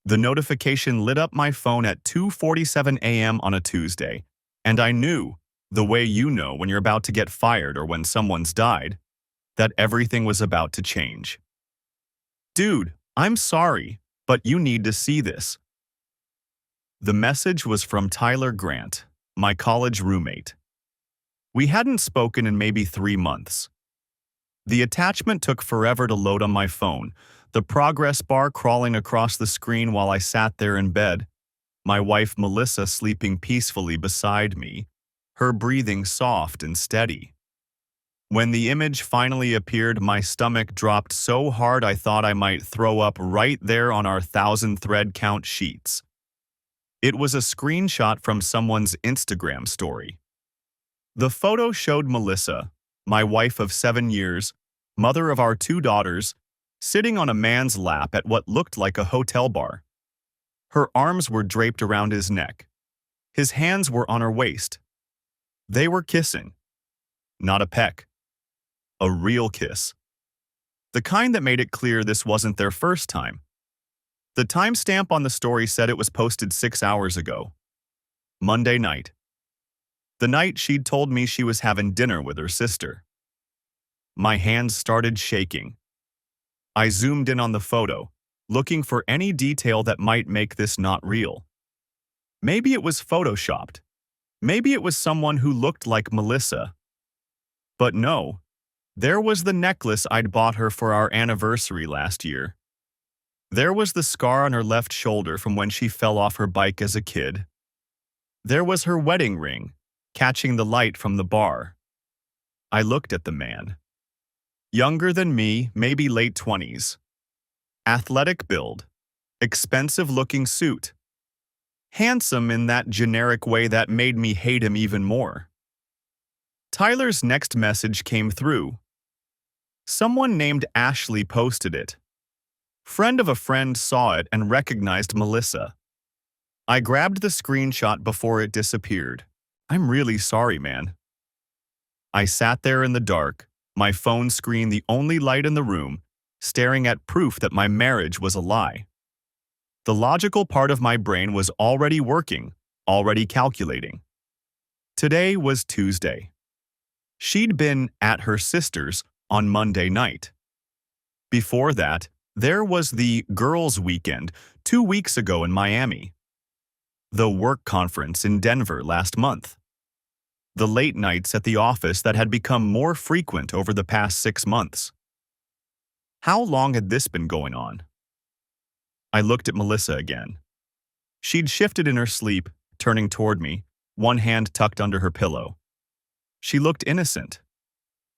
The notification lit up my phone at 2:47 a.m. on a Tuesday, and I knew, the way you know when you're about to get fired or when someone's died, that everything was about to change. Dude, I'm sorry, but you need to see this. The message was from Tyler Grant, my college roommate. We hadn't spoken in maybe 3 months. The attachment took forever to load on my phone, the progress bar crawling across the screen while I sat there in bed, my wife Melissa sleeping peacefully beside me, her breathing soft and steady. When the image finally appeared, my stomach dropped so hard I thought I might throw up right there on our 1,000-thread count sheets. It was a screenshot from someone's Instagram story. The photo showed Melissa, my wife of 7 years, mother of our 2 daughters, sitting on a man's lap at what looked like a hotel bar. Her arms were draped around his neck. His hands were on her waist. They were kissing. Not a peck. A real kiss. The kind that made it clear this wasn't their first time. The timestamp on the story said it was posted 6 hours ago. Monday night. The night she'd told me she was having dinner with her sister. My hands started shaking. I zoomed in on the photo, looking for any detail that might make this not real. Maybe it was photoshopped. Maybe it was someone who looked like Melissa. But no, there was the necklace I'd bought her for our anniversary last year. There was the scar on her left shoulder from when she fell off her bike as a kid. There was her wedding ring, catching the light from the bar. I looked at the man. Younger than me, maybe late 20s. Athletic build. Expensive-looking suit. Handsome in that generic way that made me hate him even more. Tyler's next message came through. Someone named Ashley posted it. Friend of a friend saw it and recognized Melissa. I grabbed the screenshot before it disappeared. I'm really sorry, man. I sat there in the dark, my phone screen the only light in the room, staring at proof that my marriage was a lie. The logical part of my brain was already working, already calculating. Today was Tuesday. She'd been at her sister's on Monday night. Before that, there was the girls' weekend 2 weeks ago in Miami. The work conference in Denver last month. The late nights at the office that had become more frequent over the past 6 months. How long had this been going on? I looked at Melissa again. She'd shifted in her sleep, turning toward me, one hand tucked under her pillow. She looked innocent,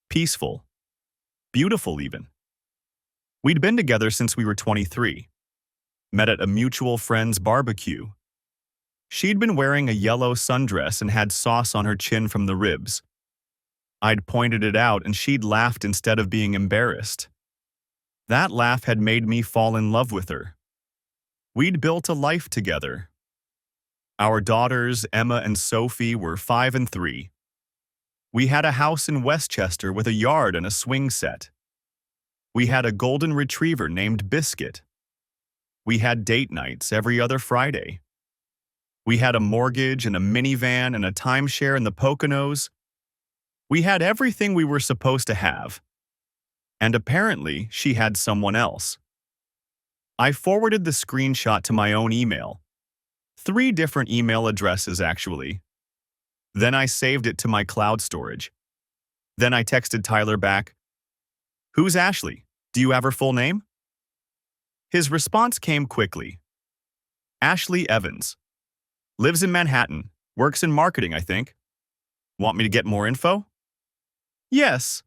peaceful, beautiful even. We'd been together since we were 23, met at a mutual friend's barbecue. She'd been wearing a yellow sundress and had sauce on her chin from the ribs. I'd pointed it out and she'd laughed instead of being embarrassed. That laugh had made me fall in love with her. We'd built a life together. Our daughters, Emma and Sophie, were 5 and 3. We had a house in Westchester with a yard and a swing set. We had a golden retriever named Biscuit. We had date nights every other Friday. We had a mortgage and a minivan and a timeshare in the Poconos. We had everything we were supposed to have. And apparently, she had someone else. I forwarded the screenshot to my own email. 3 different email addresses, actually. Then I saved it to my cloud storage. Then I texted Tyler back, "Who's Ashley? Do you have her full name?" His response came quickly. Ashley Evans. Lives in Manhattan. Works in marketing, I think. Want me to get more info? Yes.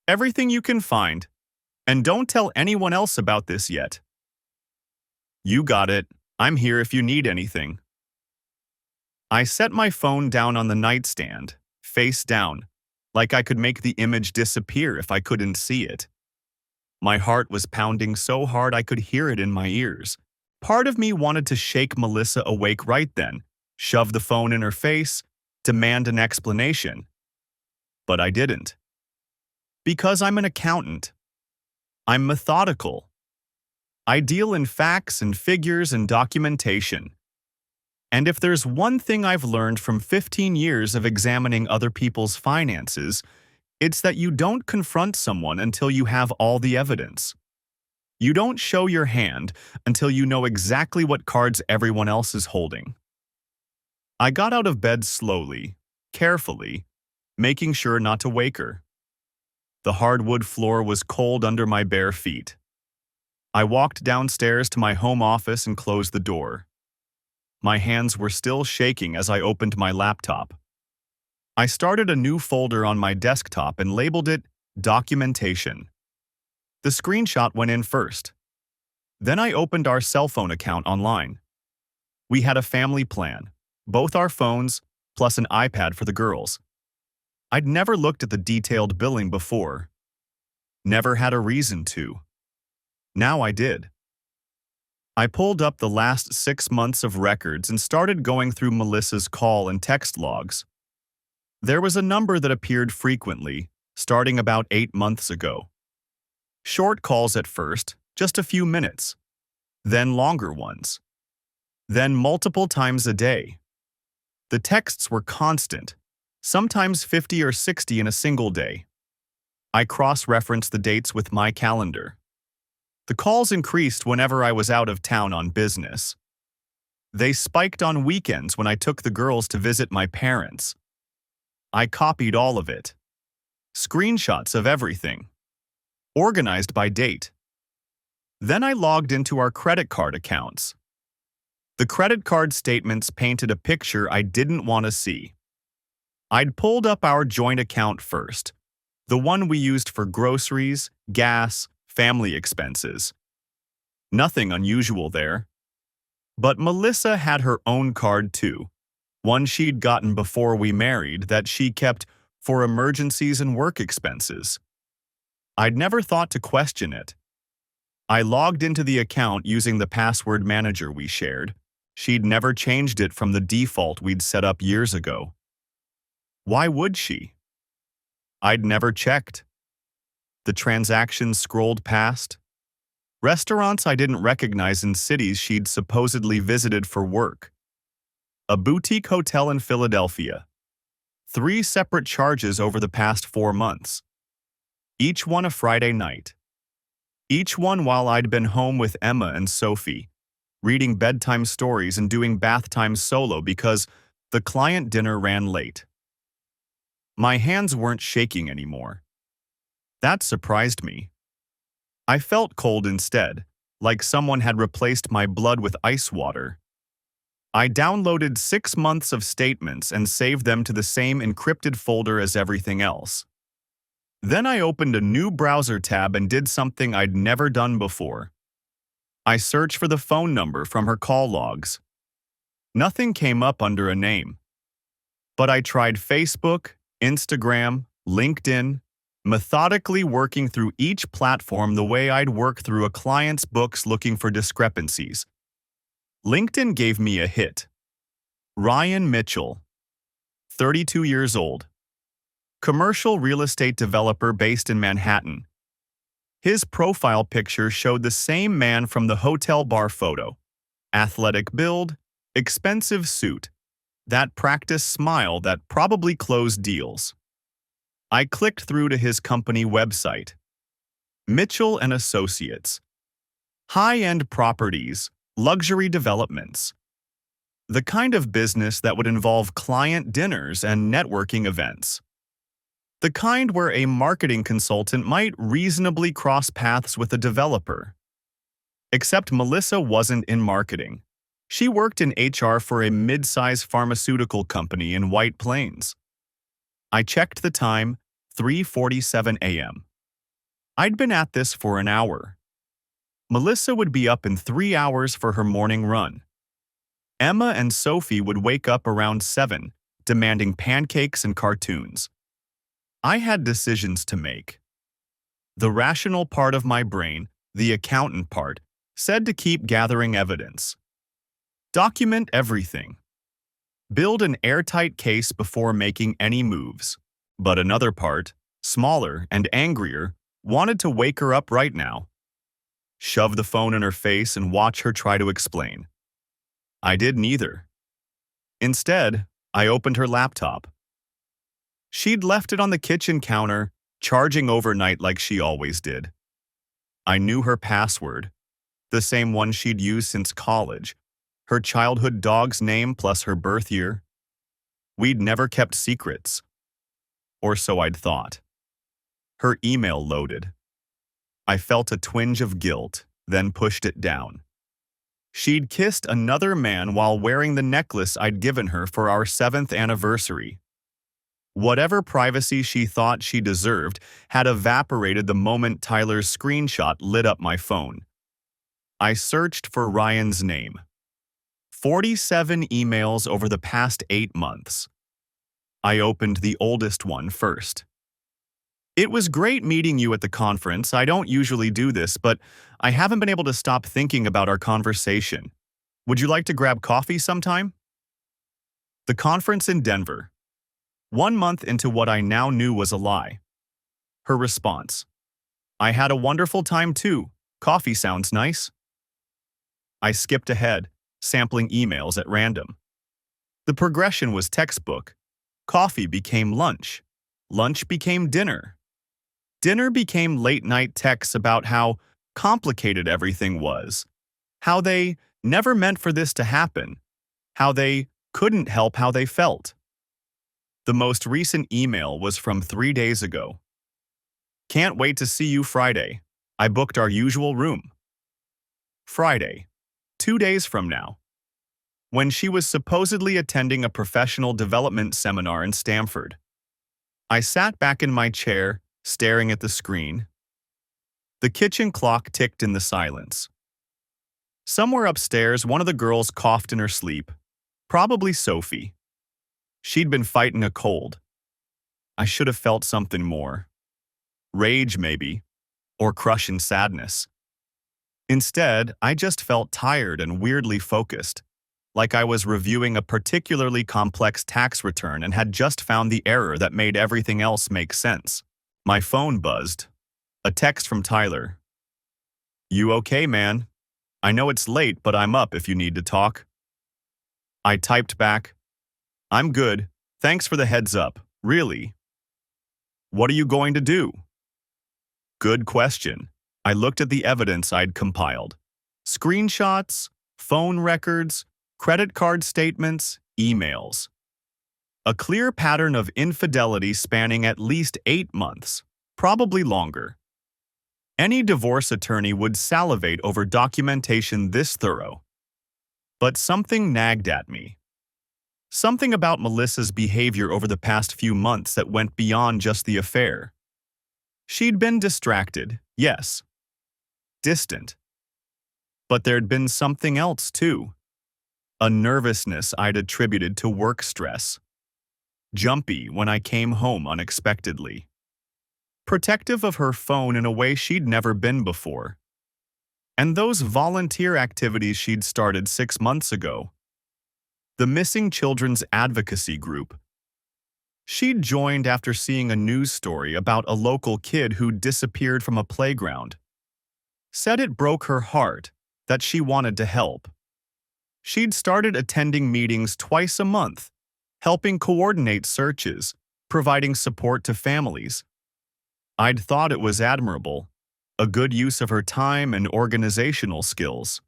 Everything you can find. And don't tell anyone else about this yet. You got it. I'm here if you need anything. I set my phone down on the nightstand, face down, like I could make the image disappear if I couldn't see it. My heart was pounding so hard I could hear it in my ears. Part of me wanted to shake Melissa awake right then, shove the phone in her face, demand an explanation. But I didn't. Because I'm an accountant. I'm methodical. I deal in facts and figures and documentation. And if there's one thing I've learned from 15 years of examining other people's finances, it's that you don't confront someone until you have all the evidence. You don't show your hand until you know exactly what cards everyone else is holding. I got out of bed slowly, carefully, making sure not to wake her. The hardwood floor was cold under my bare feet. I walked downstairs to my home office and closed the door. My hands were still shaking as I opened my laptop. I started a new folder on my desktop and labeled it Documentation. The screenshot went in first. Then I opened our cell phone account online. We had a family plan, both our phones, plus an iPad for the girls. I'd never looked at the detailed billing before. Never had a reason to. Now I did. I pulled up the last 6 months of records and started going through Melissa's call and text logs. There was a number that appeared frequently, starting about 8 months ago. Short calls at first, just a few minutes. Then longer ones. Then multiple times a day. The texts were constant, sometimes 50 or 60 in a single day. I cross-referenced the dates with my calendar. The calls increased whenever I was out of town on business. They spiked on weekends when I took the girls to visit my parents. I copied all of it. Screenshots of everything. Organized by date. Then I logged into our credit card accounts. The credit card statements painted a picture I didn't want to see. I'd pulled up our joint account first, the one we used for groceries, gas, family expenses. Nothing unusual there. But Melissa had her own card too, one she'd gotten before we married that she kept for emergencies and work expenses. I'd never thought to question it. I logged into the account using the password manager we shared. She'd never changed it from the default we'd set up years ago. Why would she? I'd never checked. The transactions scrolled past. Restaurants I didn't recognize in cities she'd supposedly visited for work. A boutique hotel in Philadelphia. 3 separate charges over the past 4 months. Each one a Friday night. Each one while I'd been home with Emma and Sophie, reading bedtime stories and doing bath time solo because the client dinner ran late. My hands weren't shaking anymore. That surprised me. I felt cold instead, like someone had replaced my blood with ice water. I downloaded 6 months of statements and saved them to the same encrypted folder as everything else. Then I opened a new browser tab and did something I'd never done before. I searched for the phone number from her call logs. Nothing came up under a name. But I tried Facebook, Instagram, LinkedIn, methodically working through each platform the way I'd work through a client's books looking for discrepancies. LinkedIn gave me a hit. Ryan Mitchell, 32 years old. Commercial real estate developer based in Manhattan. His profile picture showed the same man from the hotel bar photo. Athletic build, expensive suit, that practice smile that probably closed deals. I clicked through to his company website. Mitchell and Associates. High-end properties, luxury developments. The kind of business that would involve client dinners and networking events. The kind where a marketing consultant might reasonably cross paths with a developer. Except Melissa wasn't in marketing. She worked in HR for a mid-size pharmaceutical company in White Plains. I checked the time, 3:47 a.m. I'd been at this for an hour. Melissa would be up in 3 hours for her morning run. Emma and Sophie would wake up around 7, demanding pancakes and cartoons. I had decisions to make. The rational part of my brain, the accountant part, said to keep gathering evidence. Document everything. Build an airtight case before making any moves. But another part, smaller and angrier, wanted to wake her up right now. shove the phone in her face, and watch her try to explain. I did neither. Instead, I opened her laptop. She'd left it on the kitchen counter, charging overnight like she always did. I knew her password, the same one she'd used since college, her childhood dog's name plus her birth year. We'd never kept secrets. Or so I'd thought. Her email loaded. I felt a twinge of guilt, then pushed it down. She'd kissed another man while wearing the necklace I'd given her for our 7th anniversary. Whatever privacy she thought she deserved had evaporated the moment Tyler's screenshot lit up my phone. I searched for Ryan's name. 47 emails over the past 8 months. I opened the oldest one first. It was great meeting you at the conference. I don't usually do this, but I haven't been able to stop thinking about our conversation. Would you like to grab coffee sometime? The conference in Denver. 1 month into what I now knew was a lie. Her response. I had a wonderful time too. Coffee sounds nice. I skipped ahead, sampling emails at random. The progression was textbook. Coffee became lunch. Lunch became dinner. Dinner became late-night texts about how complicated everything was, how they never meant for this to happen, how they couldn't help how they felt. The most recent email was from 3 days ago. Can't wait to see you Friday. I booked our usual room. Friday, 2 days from now. When she was supposedly attending a professional development seminar in Stanford. I sat back in my chair, staring at the screen. The kitchen clock ticked in the silence. Somewhere upstairs, one of the girls coughed in her sleep. Probably Sophie. She'd been fighting a cold. I should have felt something more. Rage, maybe, or crushing sadness. Instead, I just felt tired and weirdly focused, like I was reviewing a particularly complex tax return and had just found the error that made everything else make sense. My phone buzzed. A text from Tyler. You okay, man? I know it's late, but I'm up if you need to talk. I typed back. I'm good. Thanks for the heads up. Really? What are you going to do? Good question. I looked at the evidence I'd compiled. Screenshots, phone records, credit card statements, emails. A clear pattern of infidelity spanning at least 8 months, probably longer. Any divorce attorney would salivate over documentation this thorough. But something nagged at me. Something about Melissa's behavior over the past few months that went beyond just the affair. She'd been distracted, yes. Distant. But there'd been something else, too. A nervousness I'd attributed to work stress. Jumpy when I came home unexpectedly. Protective of her phone in a way she'd never been before. And those volunteer activities she'd started 6 months ago. The Missing Children's Advocacy Group. She'd joined after seeing a news story about a local kid who'd disappeared from a playground. Said it broke her heart, that she wanted to help. She'd started attending meetings twice a month, helping coordinate searches, providing support to families. I'd thought it was admirable, a good use of her time and organizational skills.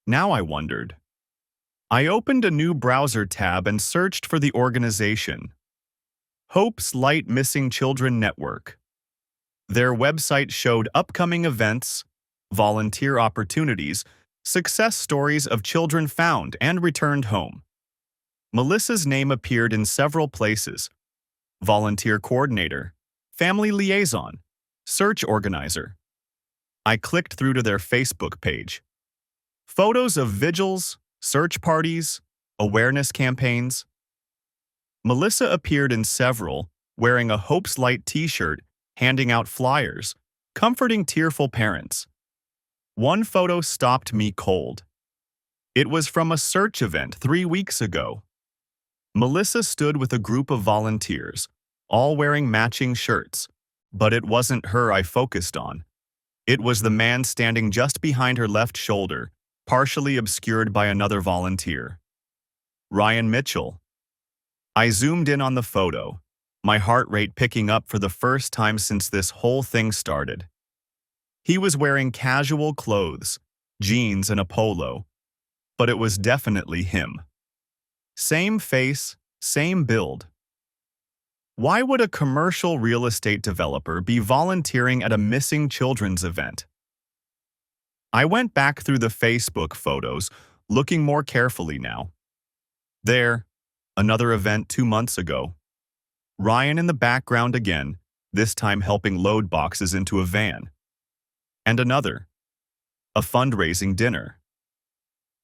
Now I wondered. I opened a new browser tab and searched for the organization. Hope's Light Missing Children Network. Their website showed upcoming events, volunteer opportunities, success stories of children found and returned home. Melissa's name appeared in several places. Volunteer coordinator, family liaison, search organizer. I clicked through to their Facebook page. Photos of vigils, search parties, awareness campaigns. Melissa appeared in several, wearing a Hope's Light t-shirt, handing out flyers, comforting tearful parents. One photo stopped me cold. It was from a search event 3 weeks ago. Melissa stood with a group of volunteers, all wearing matching shirts, but it wasn't her I focused on. It was the man standing just behind her left shoulder, partially obscured by another volunteer. Ryan Mitchell. I zoomed in on the photo, my heart rate picking up for the first time since this whole thing started. He was wearing casual clothes, jeans and a polo, but it was definitely him. Same face, same build. Why would a commercial real estate developer be volunteering at a missing children's event? I went back through the Facebook photos, looking more carefully now. There, another event 2 months ago. Ryan in the background again, this time helping load boxes into a van. And another, a fundraising dinner.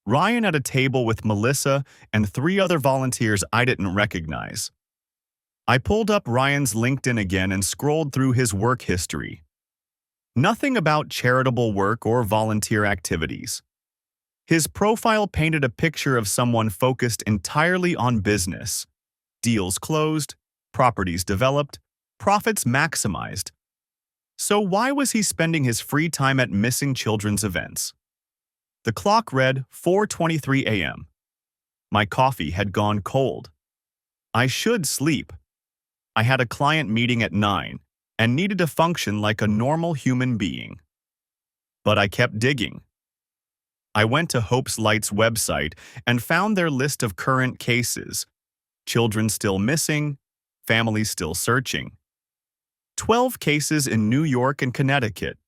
Ryan at a table with Melissa and 3 other volunteers I didn't recognize. I pulled up Ryan's LinkedIn again and scrolled through his work history. Nothing about charitable work or volunteer activities. His profile painted a picture of someone focused entirely on business. Deals closed, properties developed, profits maximized. So why was he spending his free time at missing children's events? The clock read 4:23 a.m. My coffee had gone cold. I should sleep. I had a client meeting at 9 and needed to function like a normal human being. But I kept digging. I went to Hope's Light's website and found their list of current cases. Children still missing, families still searching. 12 cases in New York and Connecticut.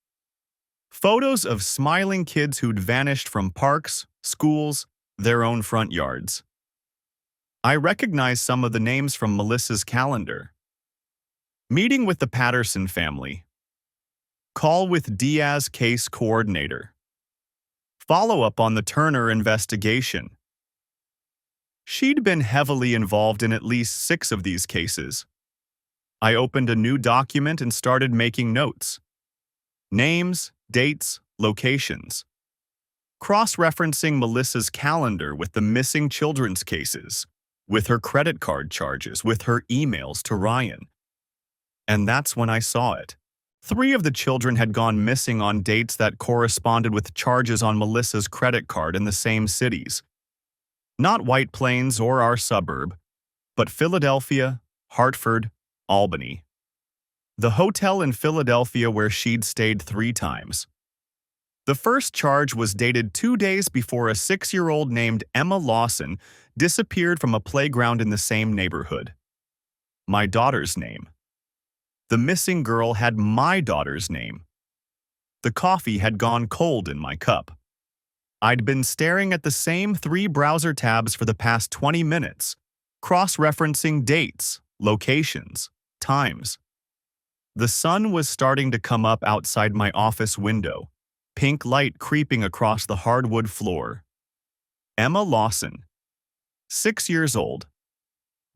Photos of smiling kids who'd vanished from parks, schools, their own front yards. I recognized some of the names from Melissa's calendar. Meeting with the Patterson family. Call with Diaz case coordinator. Follow-up on the Turner investigation. She'd been heavily involved in at least 6 of these cases. I opened a new document and started making notes. Names, dates, locations. Cross-referencing Melissa's calendar with the missing children's cases, with her credit card charges, with her emails to Ryan. And that's when I saw it. 3 of the children had gone missing on dates that corresponded with charges on Melissa's credit card in the same cities. Not White Plains or our suburb, but Philadelphia, Hartford, Albany. The hotel in Philadelphia where she'd stayed 3 times. The first charge was dated 2 days before a 6-year-old named Emma Lawson disappeared from a playground in the same neighborhood. My daughter's name. The missing girl had my daughter's name. The coffee had gone cold in my cup. I'd been staring at the same 3 browser tabs for the past 20 minutes, cross-referencing dates, locations, times. The sun was starting to come up outside my office window, pink light creeping across the hardwood floor. Emma Lawson, 6 years old,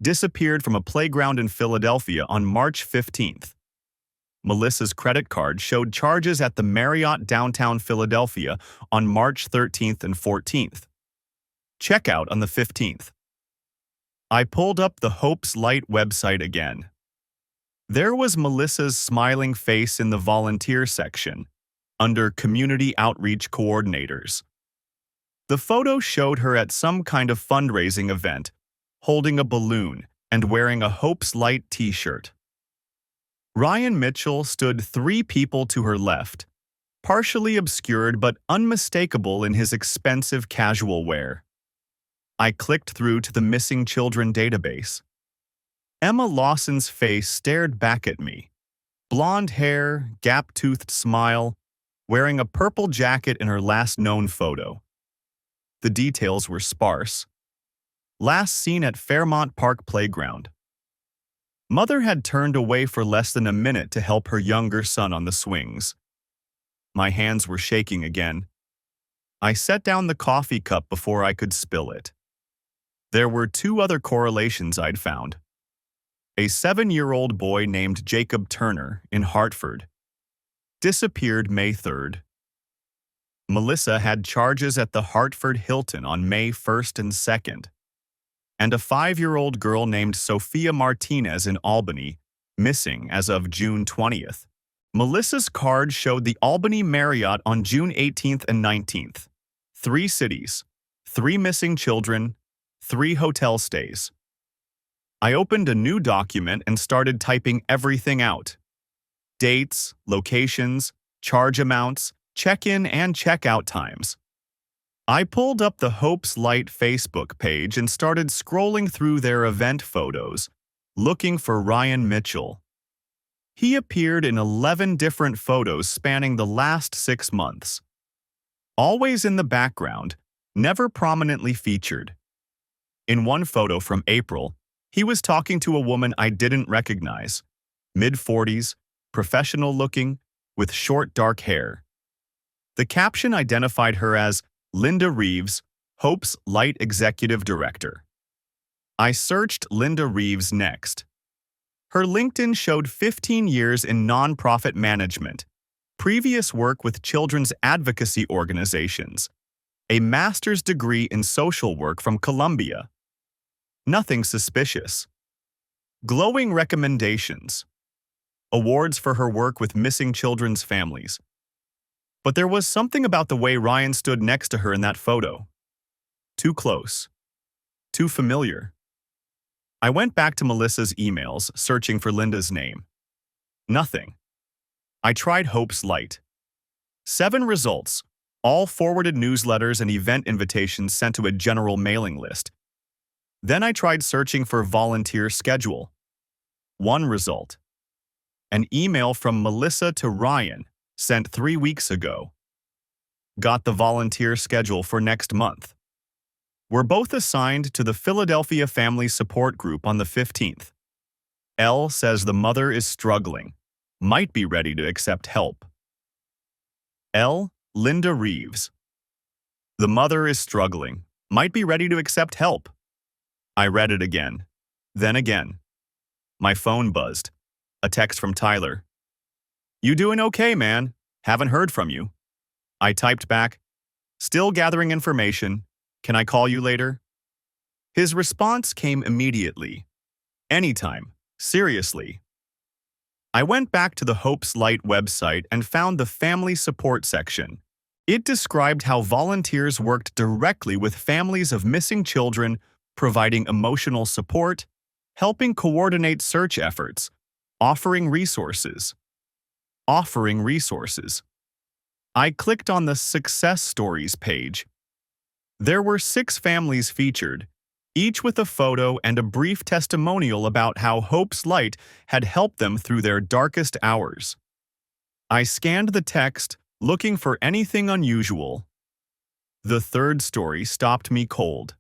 disappeared from a playground in Philadelphia on March 15th. Melissa's credit card showed charges at the Marriott downtown Philadelphia on March 13th and 14th. Checkout on the 15th. I pulled up the Hope's Light website again. There was Melissa's smiling face in the volunteer section, under Community Outreach Coordinators. The photo showed her at some kind of fundraising event, holding a balloon and wearing a Hope's Light t-shirt. Ryan Mitchell stood 3 people to her left, partially obscured but unmistakable in his expensive casual wear. I clicked through to the missing children database. Emma Lawson's face stared back at me. Blonde hair, gap-toothed smile, wearing a purple jacket in her last known photo. The details were sparse. Last seen at Fairmount Park Playground. Mother had turned away for less than a minute to help her younger son on the swings. My hands were shaking again. I set down the coffee cup before I could spill it. There were 2 other correlations I'd found. A 7-year-old boy named Jacob Turner in Hartford. Disappeared May 3rd. Melissa had charges at the Hartford Hilton on May 1st and 2nd. And a 5-year-old girl named Sophia Martinez in Albany, missing as of June 20th. Melissa's card showed the Albany Marriott on June 18th and 19th. 3 cities, 3 missing children, 3 hotel stays. I opened a new document and started typing everything out. Dates, locations, charge amounts, check-in and check-out times. I pulled up the Hope's Light Facebook page and started scrolling through their event photos, looking for Ryan Mitchell. He appeared in 11 different photos spanning the last 6 months. Always in the background, never prominently featured. In one photo from April, he was talking to a woman I didn't recognize, mid-40s, professional-looking, with short dark hair. The caption identified her as Linda Reeves, Hope's Light Executive Director. I searched Linda Reeves next. Her LinkedIn showed 15 years in nonprofit management, previous work with children's advocacy organizations, a master's degree in social work from Columbia. Nothing suspicious. Glowing recommendations. Awards for her work with missing children's families. But there was something about the way Ryan stood next to her in that photo. Too close. Too familiar. I went back to Melissa's emails, searching for Linda's name. Nothing. I tried Hope's Light. 7 results, all forwarded newsletters and event invitations sent to a general mailing list. Then I tried searching for volunteer schedule. 1 result. An email from Melissa to Ryan, sent 3 weeks ago. Got the volunteer schedule for next month. We're both assigned to the Philadelphia Family Support Group on the 15th. L says the mother is struggling, might be ready to accept help. L. Linda Reeves. The mother is struggling, might be ready to accept help. I read it again, then again. My phone buzzed. A text from Tyler. You doing okay, man? Haven't heard from you. I typed back, still gathering information. Can I call you later? His response came immediately. Anytime. Seriously. I went back to the Hope's Light website and found the family support section. It described how volunteers worked directly with families of missing children, providing emotional support, helping coordinate search efforts, offering resources. I clicked on the Success Stories page. There were 6 families featured, each with a photo and a brief testimonial about how Hope's Light had helped them through their darkest hours. I scanned the text, looking for anything unusual. The 3rd story stopped me cold.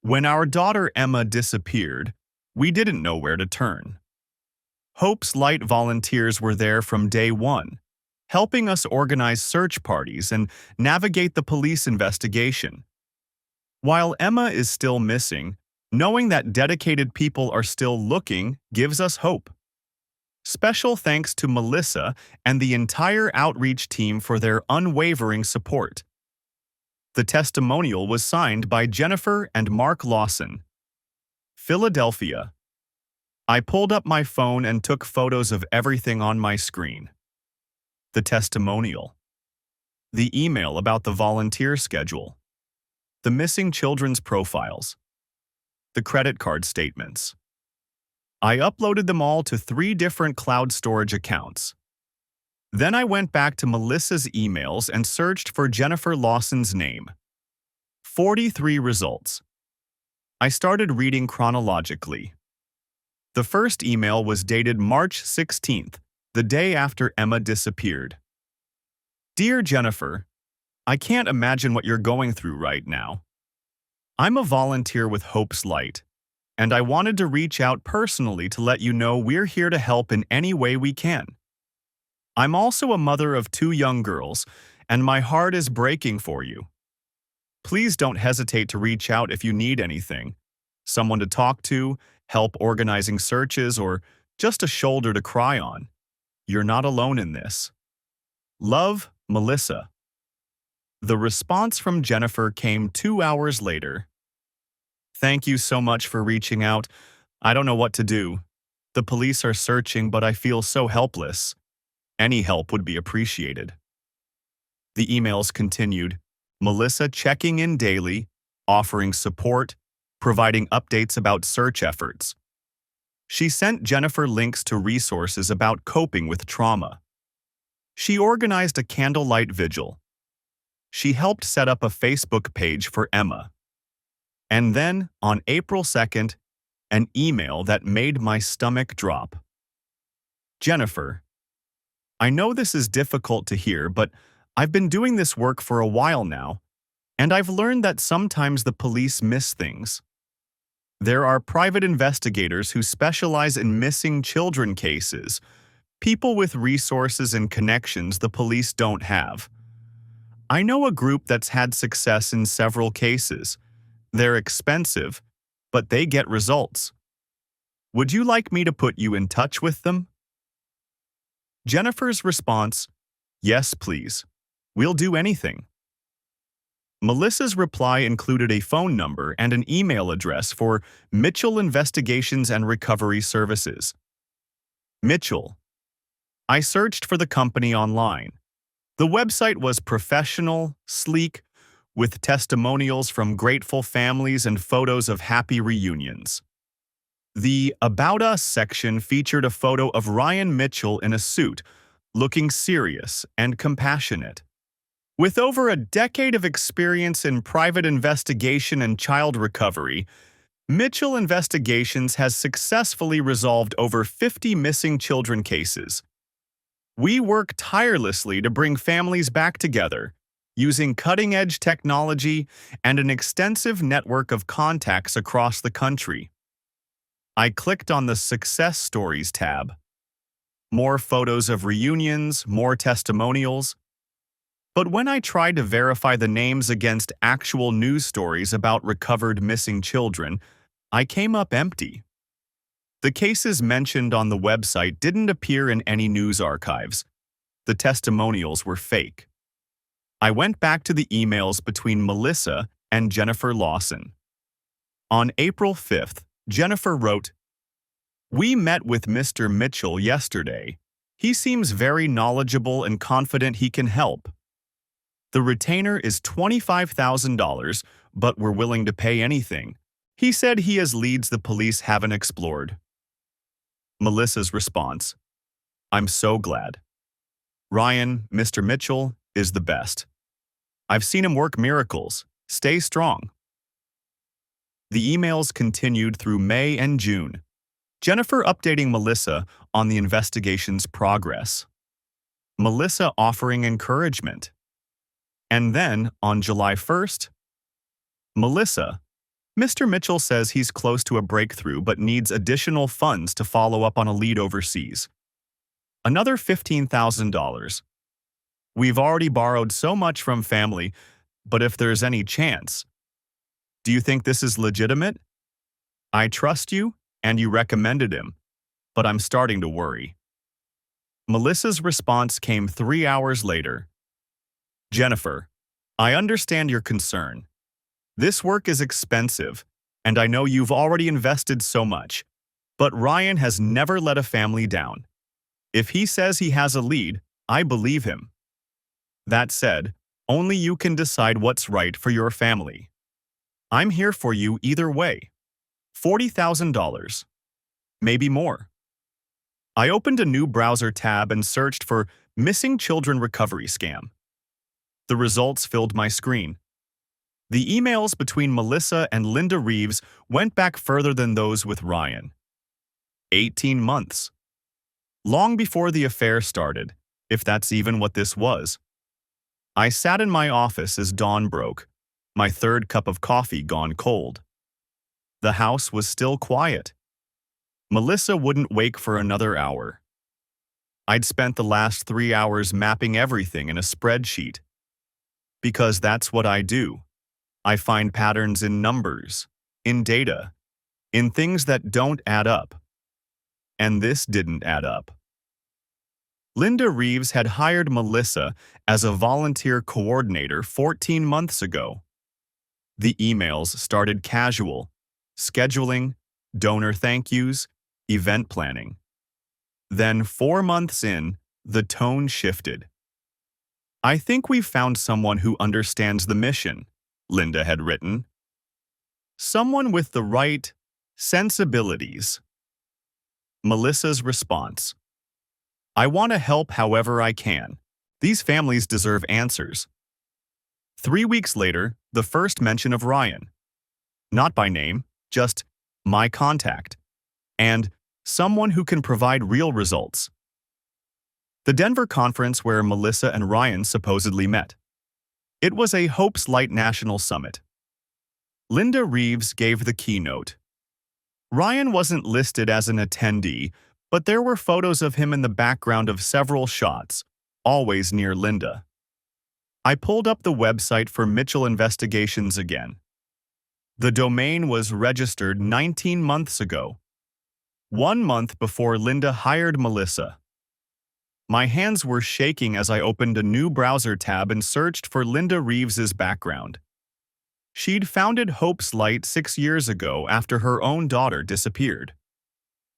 When our daughter Emma disappeared, we didn't know where to turn. Hope's Light volunteers were there from day 1, helping us organize search parties and navigate the police investigation. While Emma is still missing, knowing that dedicated people are still looking gives us hope. Special thanks to Melissa and the entire outreach team for their unwavering support. The testimonial was signed by Jennifer and Mark Lawson. Philadelphia. I pulled up my phone and took photos of everything on my screen. The testimonial. The email about the volunteer schedule. The missing children's profiles. The credit card statements. I uploaded them all to 3 different cloud storage accounts. Then I went back to Melissa's emails and searched for Jennifer Lawson's name. 43 results. I started reading chronologically. The first email was dated March 16th, the day after Emma disappeared. Dear Jennifer, I can't imagine what you're going through right now. I'm a volunteer with Hope's Light, and I wanted to reach out personally to let you know we're here to help in any way we can. I'm also a mother of 2 young girls, and my heart is breaking for you. Please don't hesitate to reach out if you need anything, someone to talk to, help organizing searches, or just a shoulder to cry on. You're not alone in this. Love, Melissa. The response from Jennifer came 2 hours later. Thank you so much for reaching out. I don't know what to do. The police are searching, but I feel so helpless. Any help would be appreciated. The emails continued, Melissa checking in daily, offering support, providing updates about search efforts. She sent Jennifer links to resources about coping with trauma. She organized a candlelight vigil. She helped set up a Facebook page for Emma. And then, on April 2nd, an email that made my stomach drop. Jennifer, I know this is difficult to hear, but I've been doing this work for a while now, and I've learned that sometimes the police miss things. There are private investigators who specialize in missing children cases, people with resources and connections the police don't have. I know a group that's had success in several cases. They're expensive, but they get results. Would you like me to put you in touch with them? Jennifer's response, yes, please. We'll do anything. Melissa's reply included a phone number and an email address for Mitchell Investigations and Recovery Services. Mitchell. I searched for the company online. The website was professional, sleek, with testimonials from grateful families and photos of happy reunions. The About Us section featured a photo of Ryan Mitchell in a suit, looking serious and compassionate. With over a decade of experience in private investigation and child recovery, Mitchell Investigations has successfully resolved over 50 missing children cases. We work tirelessly to bring families back together, using cutting-edge technology and an extensive network of contacts across the country. I clicked on the Success Stories tab. More photos of reunions, more testimonials. But when I tried to verify the names against actual news stories about recovered missing children, I came up empty. The cases mentioned on the website didn't appear in any news archives. The testimonials were fake. I went back to the emails between Melissa and Jennifer Lawson. On April 5th, Jennifer wrote, "We met with Mr. Mitchell yesterday. He seems very knowledgeable and confident he can help. The retainer is $25,000, but we're willing to pay anything. He said he has leads the police haven't explored." Melissa's response, "I'm so glad. Ryan, Mr. Mitchell, is the best. I've seen him work miracles. Stay strong." The emails continued through May and June, Jennifer updating Melissa on the investigation's progress. Melissa offering encouragement. And then, on July 1st, Melissa, Mr. Mitchell says he's close to a breakthrough but needs additional funds to follow up on a lead overseas. Another $15,000. We've already borrowed so much from family, but if there's any chance. Do you think this is legitimate? I trust you, and you recommended him, but I'm starting to worry. Melissa's response came 3 hours later. Jennifer, I understand your concern. This work is expensive, and I know you've already invested so much, but Ryan has never let a family down. If he says he has a lead, I believe him. That said, only you can decide what's right for your family. I'm here for you either way. $40,000. Maybe more. I opened a new browser tab and searched for Missing Children Recovery Scam. The results filled my screen. The emails between Melissa and Linda Reeves went back further than those with Ryan. 18 months. Long before the affair started, if that's even what this was. I sat in my office as dawn broke, my third cup of coffee gone cold. The house was still quiet. Melissa wouldn't wake for another hour. I'd spent the last 3 hours mapping everything in a spreadsheet. Because that's what I do. I find patterns in numbers, in data, in things that don't add up. And this didn't add up. Linda Reeves had hired Melissa as a volunteer coordinator 14 months ago. The emails started casual, scheduling, donor thank yous, event planning. Then 4 months in, The tone shifted. "I think we've found someone who understands the mission," Linda had written. "Someone with the right sensibilities." Melissa's response: "I want to help however I can. These families deserve answers." 3 weeks later, the first mention of Ryan. Not by name, just "my contact," and "someone who can provide real results." The Denver conference where Melissa and Ryan supposedly met. It was a Hope's Light National Summit. Linda Reeves gave the keynote. Ryan wasn't listed as an attendee, but there were photos of him in the background of several shots, always near Linda. I pulled up the website for Mitchell Investigations again. The domain was registered 19 months ago, 1 month before Linda hired Melissa. My hands were shaking as I opened a new browser tab and searched for Linda Reeves's background. She'd founded Hope's Light 6 years ago after her own daughter disappeared.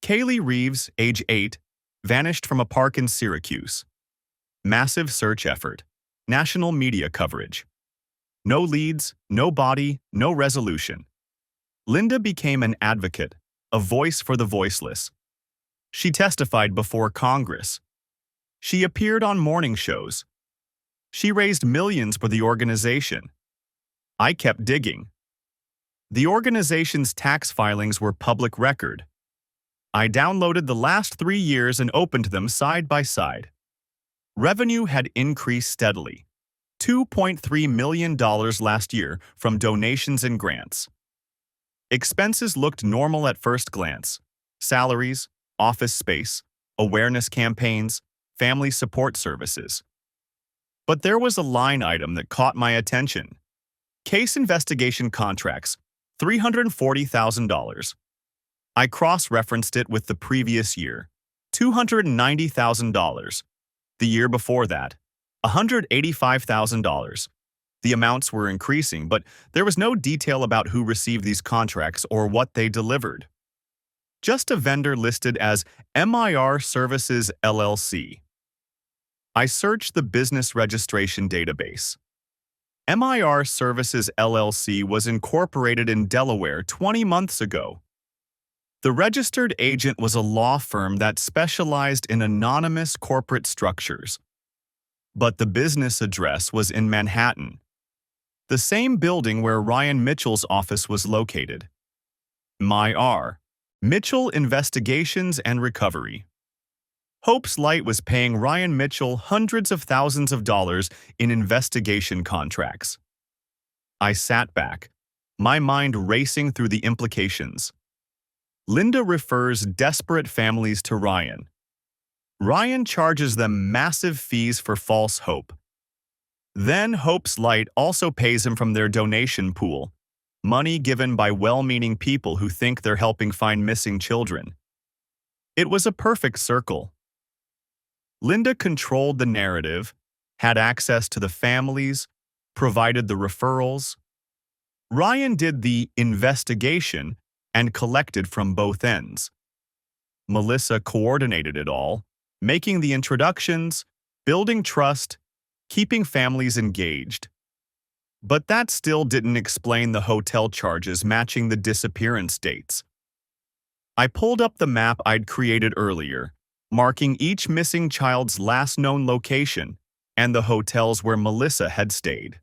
Kaylee Reeves, age 8, vanished from a park in Syracuse. Massive search effort. National media coverage. No leads, no body, no resolution. Linda became an advocate, a voice for the voiceless. She testified before Congress. She appeared on morning shows. She raised millions for the organization. I kept digging. The organization's tax filings were public record. I downloaded the last 3 years and opened them side by side. Revenue had increased steadily. $2.3 million last year from donations and grants. Expenses looked normal at first glance. Salaries, office space, awareness campaigns, family support services. But there was a line item that caught my attention. Case investigation contracts, $340,000. I cross-referenced it with the previous year, $290,000. The year before that, $185,000. The amounts were increasing, but there was no detail about who received these contracts or what they delivered. Just a vendor listed as MIR Services LLC. I searched the business registration database. MIR Services LLC was incorporated in Delaware 20 months ago. The registered agent was a law firm that specialized in anonymous corporate structures. But the business address was in Manhattan, the same building where Ryan Mitchell's office was located. MIR, Mitchell Investigations and Recovery. Hope's Light was paying Ryan Mitchell hundreds of thousands of dollars in investigation contracts. I sat back, my mind racing through the implications. Linda refers desperate families to Ryan. Ryan charges them massive fees for false hope. Then Hope's Light also pays him from their donation pool, money given by well-meaning people who think they're helping find missing children. It was a perfect circle. Linda controlled the narrative, had access to the families, provided the referrals. Ryan did the investigation and collected from both ends. Melissa coordinated it all, making the introductions, building trust, keeping families engaged. But that still didn't explain the hotel charges matching the disappearance dates. I pulled up the map I'd created earlier, marking each missing child's last known location and the hotels where Melissa had stayed.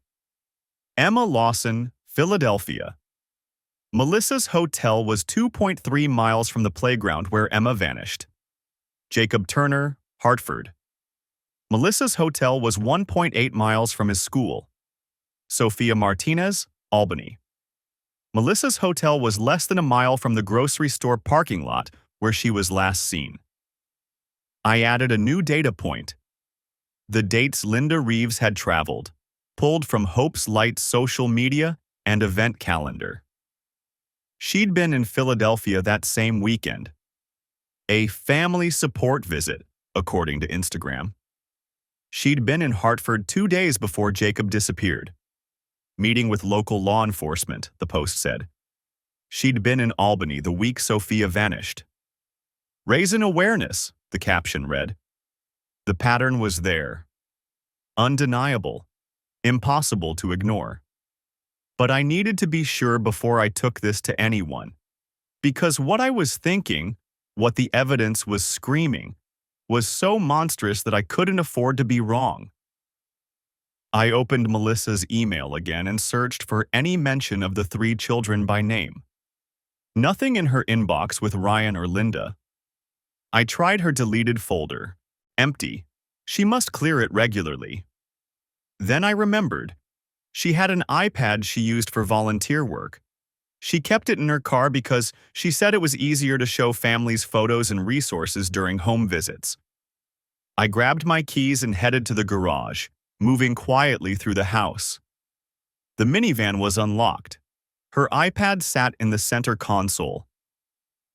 Emma Lawson, Philadelphia. Melissa's hotel was 2.3 miles from the playground where Emma vanished. Jacob Turner, Hartford. Melissa's hotel was 1.8 miles from his school. Sophia Martinez, Albany. Melissa's hotel was less than a mile from the grocery store parking lot where she was last seen. I added a new data point. The dates Linda Reeves had traveled, pulled from Hope's Light's social media and event calendar. She'd been in Philadelphia that same weekend. A family support visit, according to Instagram. She'd been in Hartford 2 days before Jacob disappeared. Meeting with local law enforcement, the post said. She'd been in Albany the week Sophia vanished. Raising awareness, the caption read. The pattern was there. Undeniable. Impossible to ignore. But I needed to be sure before I took this to anyone. Because what I was thinking, what the evidence was screaming, was so monstrous that I couldn't afford to be wrong. I opened Melissa's email again and searched for any mention of the 3 children by name. Nothing in her inbox with Ryan or Linda. I tried her deleted folder. Empty. She must clear it regularly. Then I remembered. She had an iPad she used for volunteer work. She kept it in her car because she said it was easier to show families photos and resources during home visits. I grabbed my keys and headed to the garage, moving quietly through the house. The minivan was unlocked. Her iPad sat in the center console.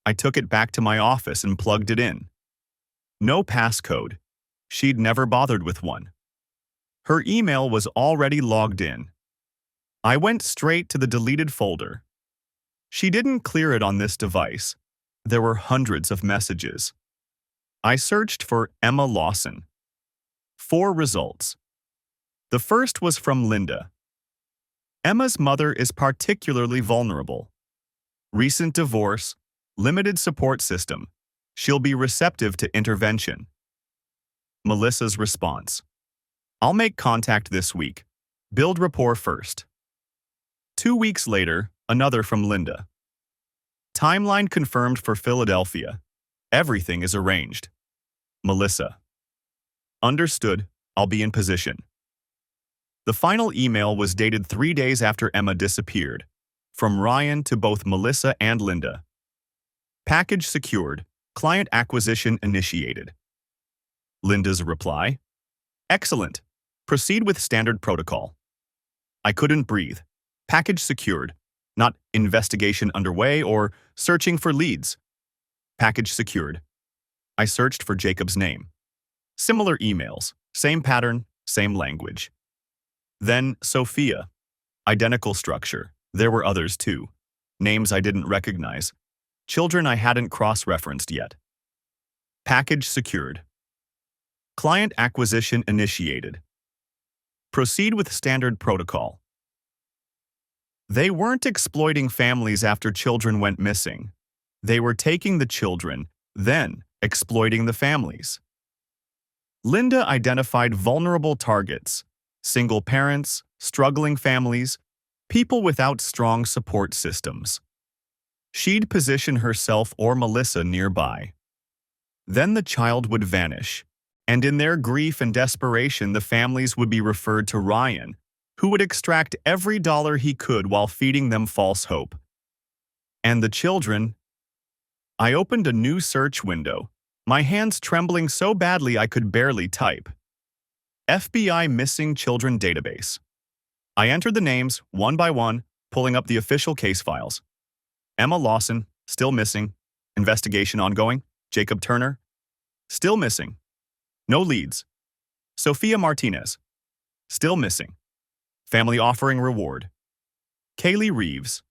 I took it back to my office and plugged it in. No passcode. She'd never bothered with one. Her email was already logged in. I went straight to the deleted folder. She didn't clear it on this device. There were hundreds of messages. I searched for Emma Lawson. 4 results. The first was from Linda. Emma's mother is particularly vulnerable. Recent divorce, limited support system. She'll be receptive to intervention. Melissa's response. I'll make contact this week. Build rapport first. 2 weeks later, another from Linda. Timeline confirmed for Philadelphia. Everything is arranged. Melissa. Understood. I'll be in position. The final email was dated 3 days after Emma disappeared, from Ryan to both Melissa and Linda. Package secured. Client acquisition initiated. Linda's reply. Excellent. Proceed with standard protocol. I couldn't breathe. Package secured. Not investigation underway or searching for leads. Package secured. I searched for Jacob's name. Similar emails. Same pattern, same language. Then Sophia. Identical structure. There were others too. Names I didn't recognize. Children I hadn't cross-referenced yet. Package secured. Client acquisition initiated. Proceed with standard protocol. They weren't exploiting families after children went missing. They were taking the children, then exploiting the families. Linda identified vulnerable targets, single parents, struggling families, people without strong support systems. She'd position herself or Melissa nearby. Then the child would vanish, and in their grief and desperation the families would be referred to Ryan, who would extract every dollar he could while feeding them false hope. And the children? I opened a new search window, my hands trembling so badly I could barely type. FBI Missing Children Database. I entered the names one by one, pulling up the official case files. Emma Lawson, still missing. Investigation ongoing. Jacob Turner, still missing. No leads. Sophia Martinez, still missing. Family offering reward. Kaylee Reeves,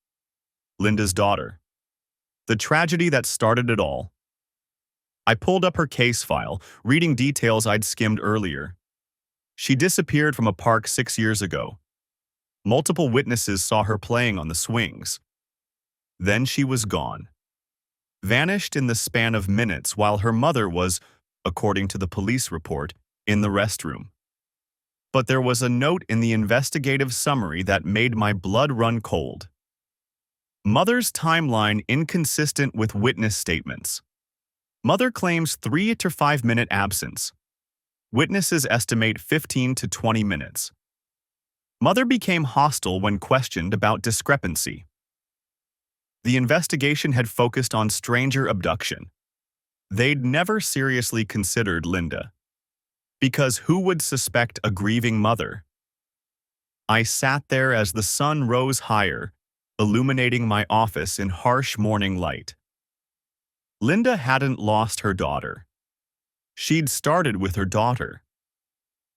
Linda's daughter. The tragedy that started it all. I pulled up her case file, reading details I'd skimmed earlier. She disappeared from a park 6 years ago. Multiple witnesses saw her playing on the swings. Then she was gone. Vanished in the span of minutes while her mother was, according to the police report, in the restroom. But there was a note in the investigative summary that made my blood run cold. Mother's timeline inconsistent with witness statements. Mother claims 3 to 5 minute absence. Witnesses estimate 15 to 20 minutes. Mother became hostile when questioned about discrepancy. The investigation had focused on stranger abduction. They'd never seriously considered Linda. Because who would suspect a grieving mother? I sat there as the sun rose higher, illuminating my office in harsh morning light. Linda hadn't lost her daughter. She'd started with her daughter.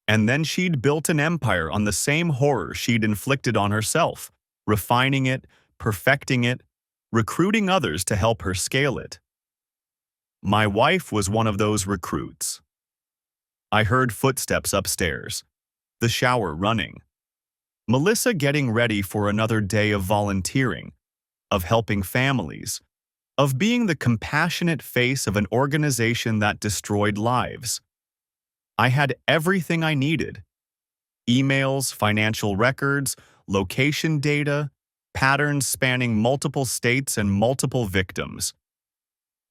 And then she'd built an empire on the same horror she'd inflicted on herself, refining it, perfecting it, recruiting others to help her scale it. My wife was one of those recruits. I heard footsteps upstairs, the shower running, Melissa getting ready for another day of volunteering, of helping families, of being the compassionate face of an organization that destroyed lives. I had everything I needed: emails, financial records, location data, patterns spanning multiple states and multiple victims.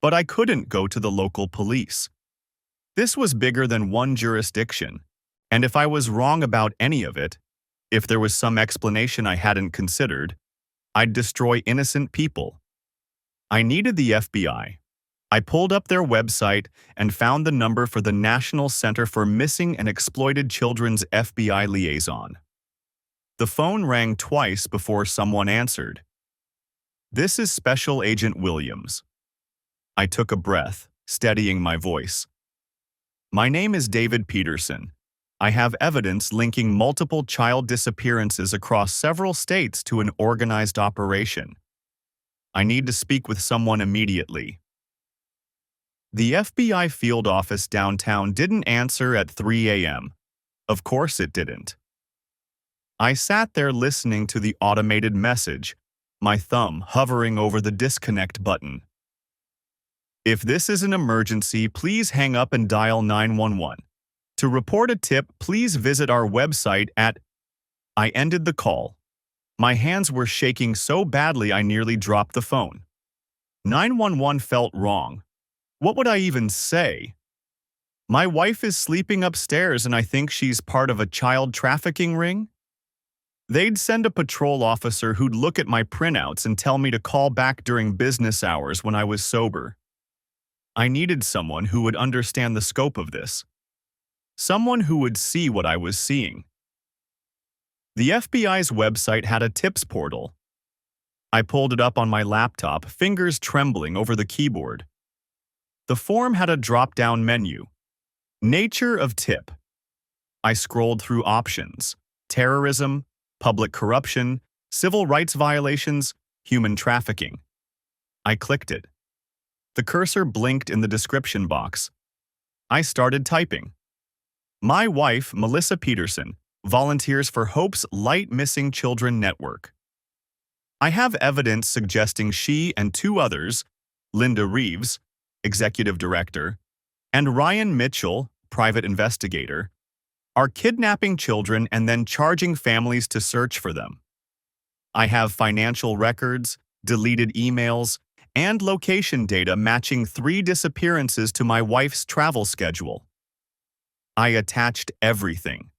But I couldn't go to the local police. This was bigger than one jurisdiction, and if I was wrong about any of it, if there was some explanation I hadn't considered, I'd destroy innocent people. I needed the FBI. I pulled up their website and found the number for the National Center for Missing and Exploited Children's FBI liaison. The phone rang twice before someone answered. "This is Special Agent Williams." I took a breath, steadying my voice. "My name is David Peterson. I have evidence linking multiple child disappearances across several states to an organized operation. I need to speak with someone immediately." The FBI field office downtown didn't answer at 3 a.m. Of course it didn't. I sat there listening to the automated message, my thumb hovering over the disconnect button. "If this is an emergency, please hang up and dial 911. To report a tip, please visit our website at..." I ended the call. My hands were shaking so badly I nearly dropped the phone. 911 felt wrong. What would I even say? My wife is sleeping upstairs and I think she's part of a child trafficking ring? They'd send a patrol officer who'd look at my printouts and tell me to call back during business hours when I was sober. I needed someone who would understand the scope of this. Someone who would see what I was seeing. The FBI's website had a tips portal. I pulled it up on my laptop, fingers trembling over the keyboard. The form had a drop-down menu. Nature of tip. I scrolled through options: terrorism, public corruption, civil rights violations, human trafficking. I clicked it. The cursor blinked in the description box. I started typing. "My wife, Melissa Peterson, volunteers for Hope's Light Missing Children Network. I have evidence suggesting she and two others, Linda Reeves, executive director, and Ryan Mitchell, private investigator, are kidnapping children and then charging families to search for them. I have financial records, deleted emails, and location data matching 3 disappearances to my wife's travel schedule. I attached everything: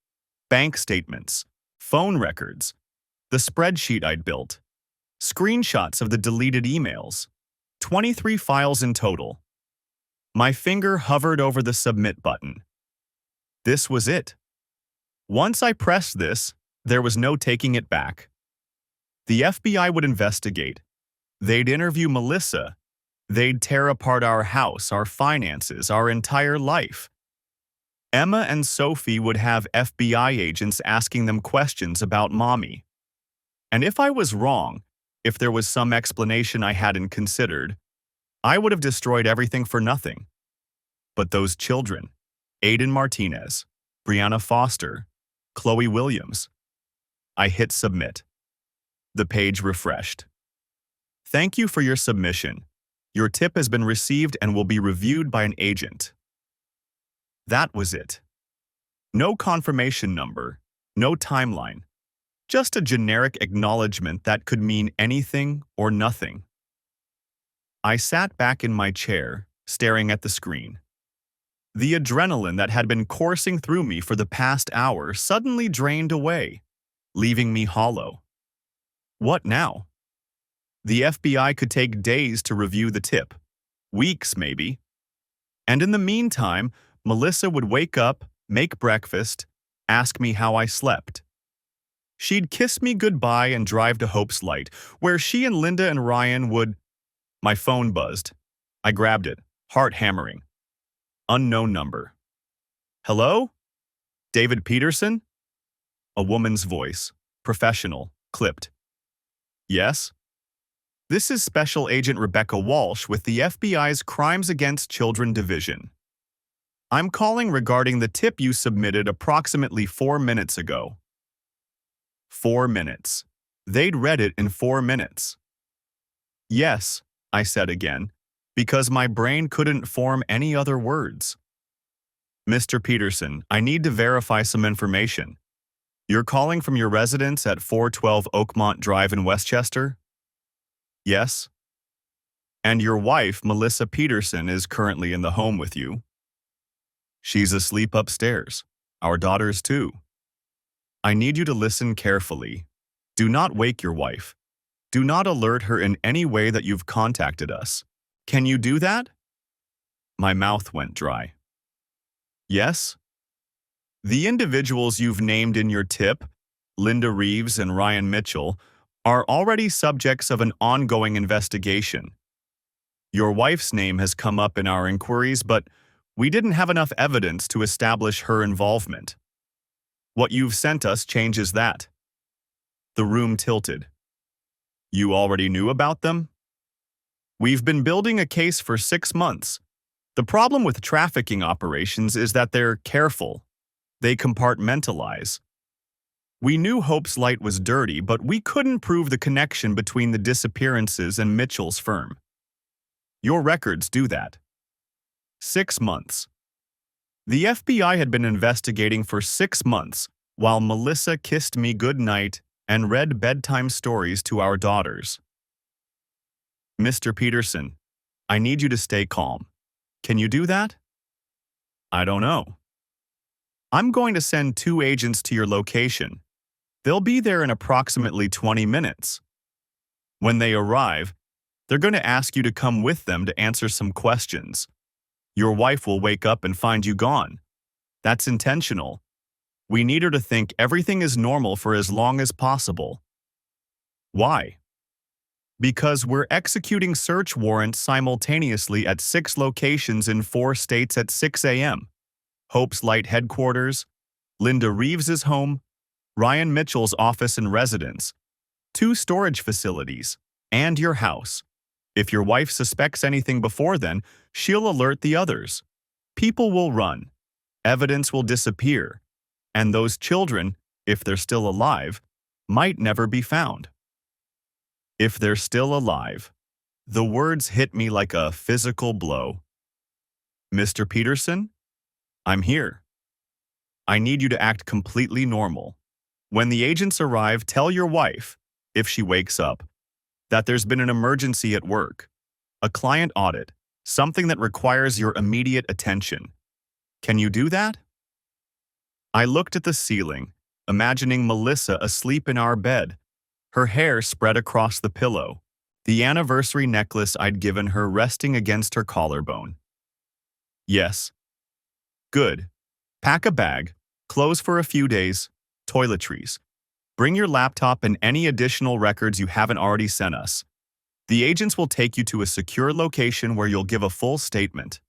bank statements, phone records, the spreadsheet I'd built, screenshots of the deleted emails, 23 files in total. My finger hovered over the submit button. This was it. Once I pressed this, there was no taking it back. The FBI would investigate. They'd interview Melissa. They'd tear apart our house, our finances, our entire life. Emma and Sophie would have FBI agents asking them questions about Mommy. And if I was wrong, if there was some explanation I hadn't considered, I would have destroyed everything for nothing. But those children, Aiden Martinez, Brianna Foster, Chloe Williams. I hit submit. The page refreshed. "Thank you for your submission. Your tip has been received and will be reviewed by an agent." That was it. No confirmation number, no timeline, just a generic acknowledgement that could mean anything or nothing. I sat back in my chair, staring at the screen. The adrenaline that had been coursing through me for the past hour suddenly drained away, leaving me hollow. What now? The FBI could take days to review the tip, weeks maybe. And in the meantime, Melissa would wake up, make breakfast, ask me how I slept. She'd kiss me goodbye and drive to Hope's Light, where she and Linda and Ryan would... My phone buzzed. I grabbed it, heart hammering. Unknown number. "Hello? David Peterson?" A woman's voice, professional, clipped. "Yes?" "This is Special Agent Rebecca Walsh with the FBI's Crimes Against Children Division." I'm calling regarding the tip you submitted approximately 4 minutes ago. 4 minutes. They'd read it in 4 minutes. Yes, I said again, because my brain couldn't form any other words. Mr. Peterson, I need to verify some information. You're calling from your residence at 412 Oakmont Drive in Westchester? Yes. And your wife, Melissa Peterson, is currently in the home with you? She's asleep upstairs. Our daughters too. I need you to listen carefully. Do not wake your wife. Do not alert her in any way that you've contacted us. Can you do that? My mouth went dry. Yes? The individuals you've named in your tip, Linda Reeves and Ryan Mitchell, are already subjects of an ongoing investigation. Your wife's name has come up in our inquiries, but we didn't have enough evidence to establish her involvement. What you've sent us changes that. The room tilted. You already knew about them? We've been building a case for 6 months. The problem with trafficking operations is that they're careful. They compartmentalize. We knew Hope's Light was dirty, but we couldn't prove the connection between the disappearances and Mitchell's firm. Your records do that. 6 months. The FBI had been investigating for 6 months while Melissa kissed me goodnight and read bedtime stories to our daughters. Mr. Peterson, I need you to stay calm. Can you do that? I don't know. I'm going to send 2 agents to your location. They'll be there in approximately 20 minutes. When they arrive, they're going to ask you to come with them to answer some questions. Your wife will wake up and find you gone. That's intentional. We need her to think everything is normal for as long as possible. Why? Because we're executing search warrants simultaneously at 6 locations in 4 states at 6 a.m. Hope's Light headquarters, Linda Reeves's home, Ryan Mitchell's office and residence, 2 storage facilities, and your house. If your wife suspects anything before then, she'll alert the others. People will run. Evidence will disappear. And those children, if they're still alive, might never be found. If they're still alive. The words hit me like a physical blow. Mr. Peterson? I'm here. I need you to act completely normal. When the agents arrive, tell your wife, if she wakes up, that there's been an emergency at work, a client audit, something that requires your immediate attention. Can you do that? I looked at the ceiling, imagining Melissa asleep in our bed, her hair spread across the pillow, the anniversary necklace I'd given her resting against her collarbone. Yes. Good. Pack a bag, clothes for a few days, toiletries. Bring your laptop and any additional records you haven't already sent us. The agents will take you to a secure location where you'll give a full statement.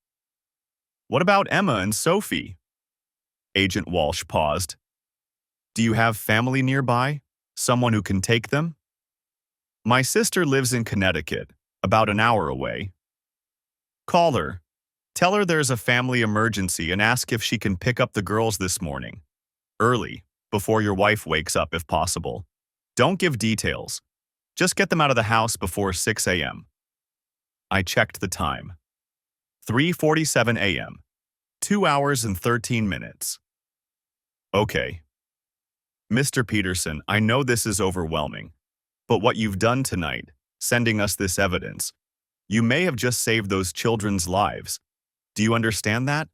What about Emma and Sophie? Agent Walsh paused. Do you have family nearby? Someone who can take them? My sister lives in Connecticut, about an hour away. Call her. Tell her there's a family emergency and ask if she can pick up the girls this morning. Early, before your wife wakes up if possible. Don't give details. Just get them out of the house before 6 a.m. I checked the time. 3:47 a.m. 2 hours and 13 minutes. Okay. Mr. Peterson, I know this is overwhelming, but what you've done tonight, sending us this evidence, you may have just saved those children's lives. Do you understand that?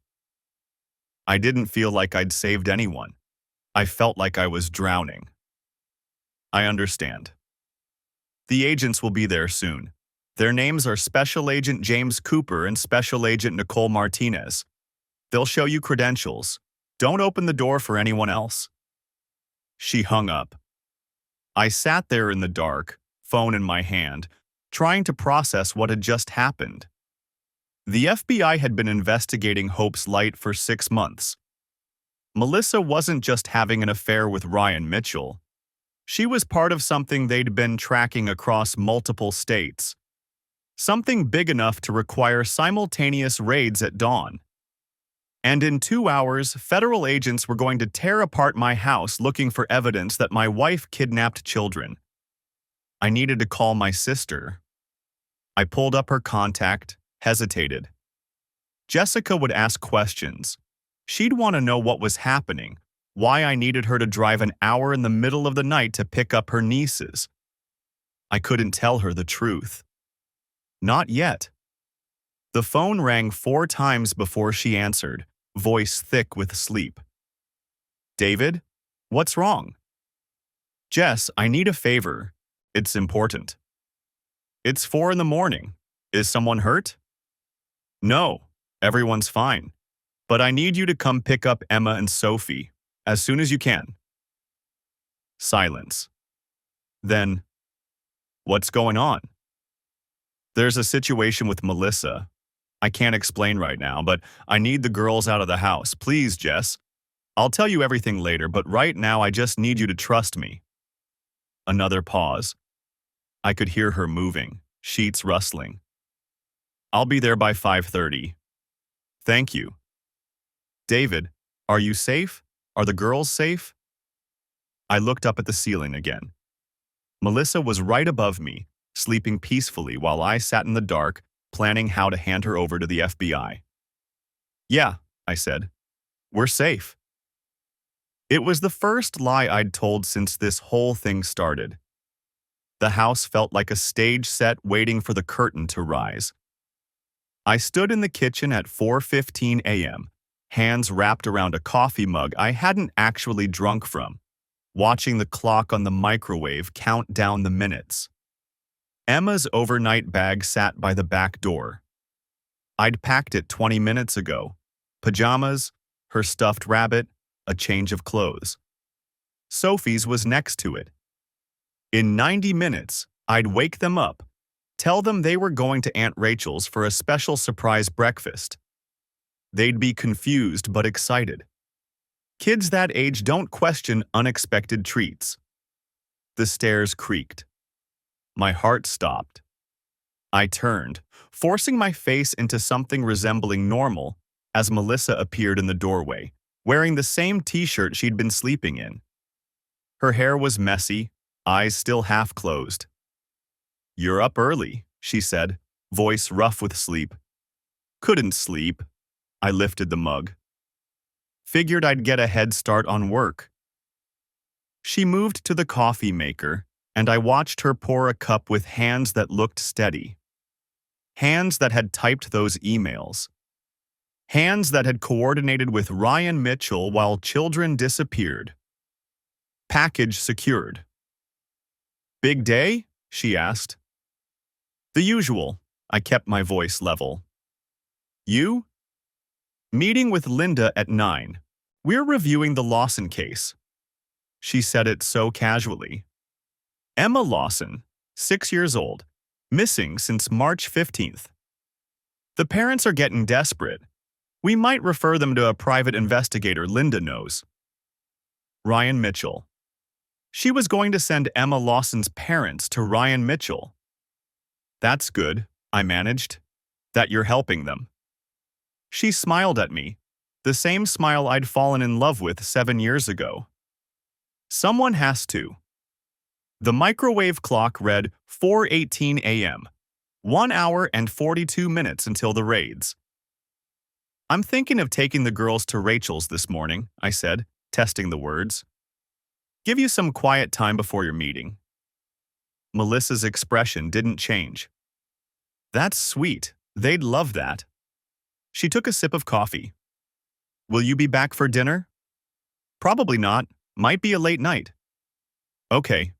I didn't feel like I'd saved anyone. I felt like I was drowning. I understand. The agents will be there soon. Their names are Special Agent James Cooper and Special Agent Nicole Martinez. They'll show you credentials. Don't open the door for anyone else. She hung up. I sat there in the dark, phone in my hand, trying to process what had just happened. The FBI had been investigating Hope's Light for 6 months. Melissa wasn't just having an affair with Ryan Mitchell. She was part of something they'd been tracking across multiple states. Something big enough to require simultaneous raids at dawn. And in 2 hours, federal agents were going to tear apart my house looking for evidence that my wife kidnapped children. I needed to call my sister. I pulled up her contact, hesitated. Jessica would ask questions. She'd want to know what was happening, why I needed her to drive an hour in the middle of the night to pick up her nieces. I couldn't tell her the truth. Not yet. The phone rang 4 times before she answered, voice thick with sleep. David? What's wrong? Jess, I need a favor. It's important. It's 4 in the morning. Is someone hurt? No, everyone's fine. But I need you to come pick up Emma and Sophie as soon as you can. Silence. Then, what's going on? There's a situation with Melissa. I can't explain right now, but I need the girls out of the house. Please, Jess. I'll tell you everything later, but right now I just need you to trust me. Another pause. I could hear her moving, sheets rustling. I'll be there by 5:30. Thank you. David, are you safe? Are the girls safe? I looked up at the ceiling again. Melissa was right above me, sleeping peacefully while I sat in the dark, planning how to hand her over to the FBI. Yeah, I said. We're safe. It was the first lie I'd told since this whole thing started. The house felt like a stage set waiting for the curtain to rise. I stood in the kitchen at 4:15 a.m., hands wrapped around a coffee mug I hadn't actually drunk from, watching the clock on the microwave count down the minutes. Emma's overnight bag sat by the back door. I'd packed it 20 minutes ago. Pajamas, her stuffed rabbit, a change of clothes. Sophie's was next to it. In 90 minutes, I'd wake them up, tell them they were going to Aunt Rachel's for a special surprise breakfast. They'd be confused but excited. Kids that age don't question unexpected treats. The stairs creaked. My heart stopped. I turned, forcing my face into something resembling normal, as Melissa appeared in the doorway, wearing the same t-shirt she'd been sleeping in. Her hair was messy, eyes still half closed. You're up early, she said, voice rough with sleep. Couldn't sleep. I lifted the mug. Figured I'd get a head start on work. She moved to the coffee maker, and I watched her pour a cup with hands that looked steady. Hands that had typed those emails. Hands that had coordinated with Ryan Mitchell while children disappeared. Package secured. Big day? She asked. The usual. I kept my voice level. You? Meeting with Linda at 9. We're reviewing the Lawson case. She said it so casually. Emma Lawson, 6 years old, missing since March 15th. The parents are getting desperate. We might refer them to a private investigator Linda knows. Ryan Mitchell. She was going to send Emma Lawson's parents to Ryan Mitchell. That's good, I managed. That you're helping them. She smiled at me, the same smile I'd fallen in love with 7 years ago. Someone has to. The microwave clock read 4:18 a.m., 1 hour and 42 minutes until the raids. I'm thinking of taking the girls to Rachel's this morning, I said, testing the words. Give you some quiet time before your meeting. Melissa's expression didn't change. That's sweet. They'd love that. She took a sip of coffee. Will you be back for dinner? Probably not. Might be a late night. Okay.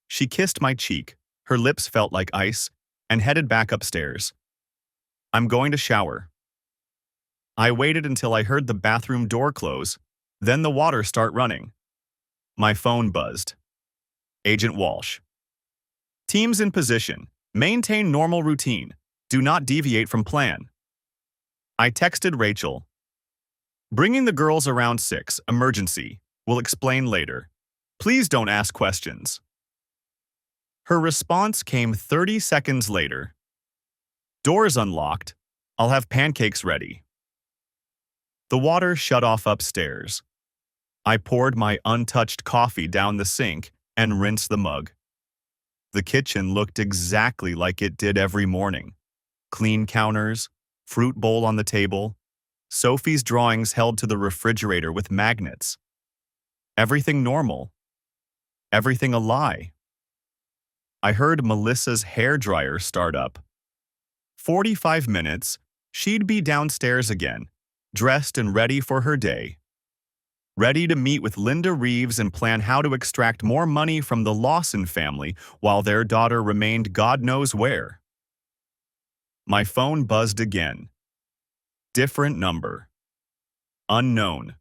She kissed my cheek, her lips felt like ice, and headed back upstairs. I'm going to shower. I waited until I heard the bathroom door close, then the water start running. My phone buzzed. Agent Walsh. Teams in position. Maintain normal routine. Do not deviate from plan. I texted Rachel. Bringing the girls around 6, emergency. We'll explain later. Please don't ask questions. Her response came 30 seconds later. Doors unlocked. I'll have pancakes ready. The water shut off upstairs. I poured my untouched coffee down the sink and rinsed the mug. The kitchen looked exactly like it did every morning. Clean counters, fruit bowl on the table, Sophie's drawings held to the refrigerator with magnets. Everything normal. Everything a lie. I heard Melissa's hairdryer start up. 45 minutes, she'd be downstairs again, dressed and ready for her day. Ready to meet with Linda Reeves and plan how to extract more money from the Lawson family while their daughter remained God knows where. My phone buzzed again. Different number. Unknown.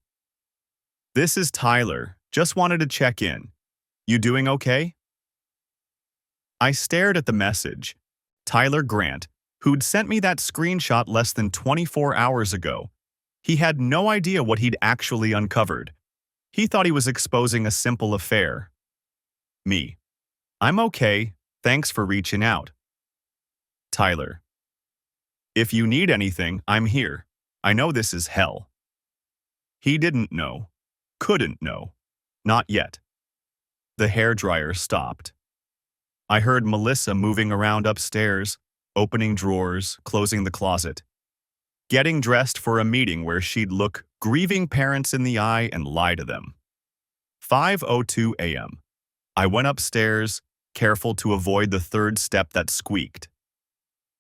This is Tyler. Just wanted to check in. You doing okay? I stared at the message. Tyler Grant, who'd sent me that screenshot less than 24 hours ago. He had no idea what he'd actually uncovered. He thought he was exposing a simple affair. Me. I'm okay, thanks for reaching out. Tyler. If you need anything, I'm here. I know this is hell. He didn't know. Couldn't know. Not yet. The hairdryer stopped. I heard Melissa moving around upstairs, opening drawers, closing the closet. Getting dressed for a meeting where she'd look grieving parents in the eye and lie to them. 5:02 a.m. I went upstairs, careful to avoid the third step that squeaked.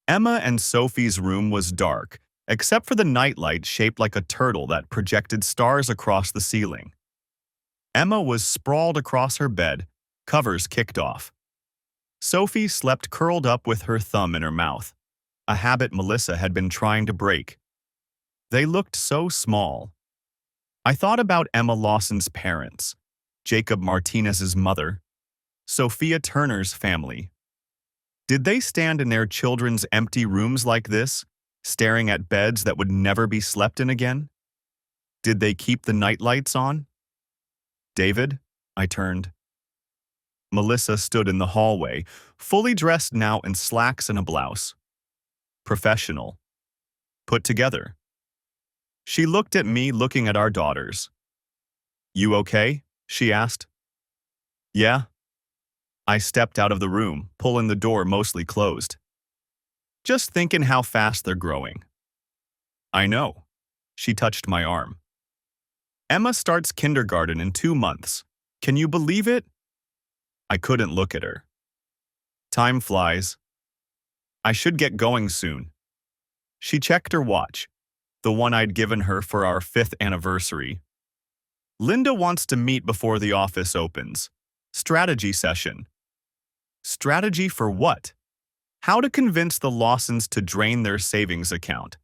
Emma and Sophie's room was dark, except for the nightlight shaped like a turtle that projected stars across the ceiling. Emma was sprawled across her bed, covers kicked off. Sophie slept curled up with her thumb in her mouth, a habit Melissa had been trying to break. They looked so small. I thought about Emma Lawson's parents, Jacob Martinez's mother, Sophia Turner's family. Did they stand in their children's empty rooms like this, staring at beds that would never be slept in again? Did they keep the nightlights on? David? I turned. Melissa stood in the hallway, fully dressed now in slacks and a blouse. Professional. Put together. She looked at me, looking at our daughters. You okay? She asked. Yeah. I stepped out of the room, pulling the door mostly closed. Just thinking how fast they're growing. I know. She touched my arm. Emma starts kindergarten in 2 months. Can you believe it? I couldn't look at her. Time flies. I should get going soon. She checked her watch, the one I'd given her for our 5th anniversary. Linda wants to meet before the office opens. Strategy session. Strategy for what? How to convince the Lawsons to drain their savings account.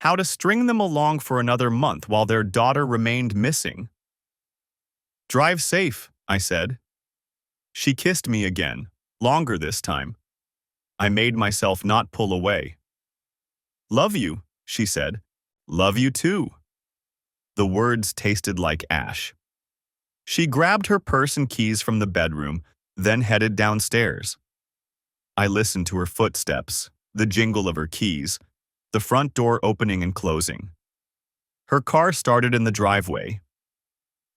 How to string them along for another month while their daughter remained missing. Drive safe, I said. She kissed me again, longer this time. I made myself not pull away. Love you, she said. Love you too. The words tasted like ash. She grabbed her purse and keys from the bedroom, then headed downstairs. I listened to her footsteps, the jingle of her keys, the front door opening and closing. Her car started in the driveway.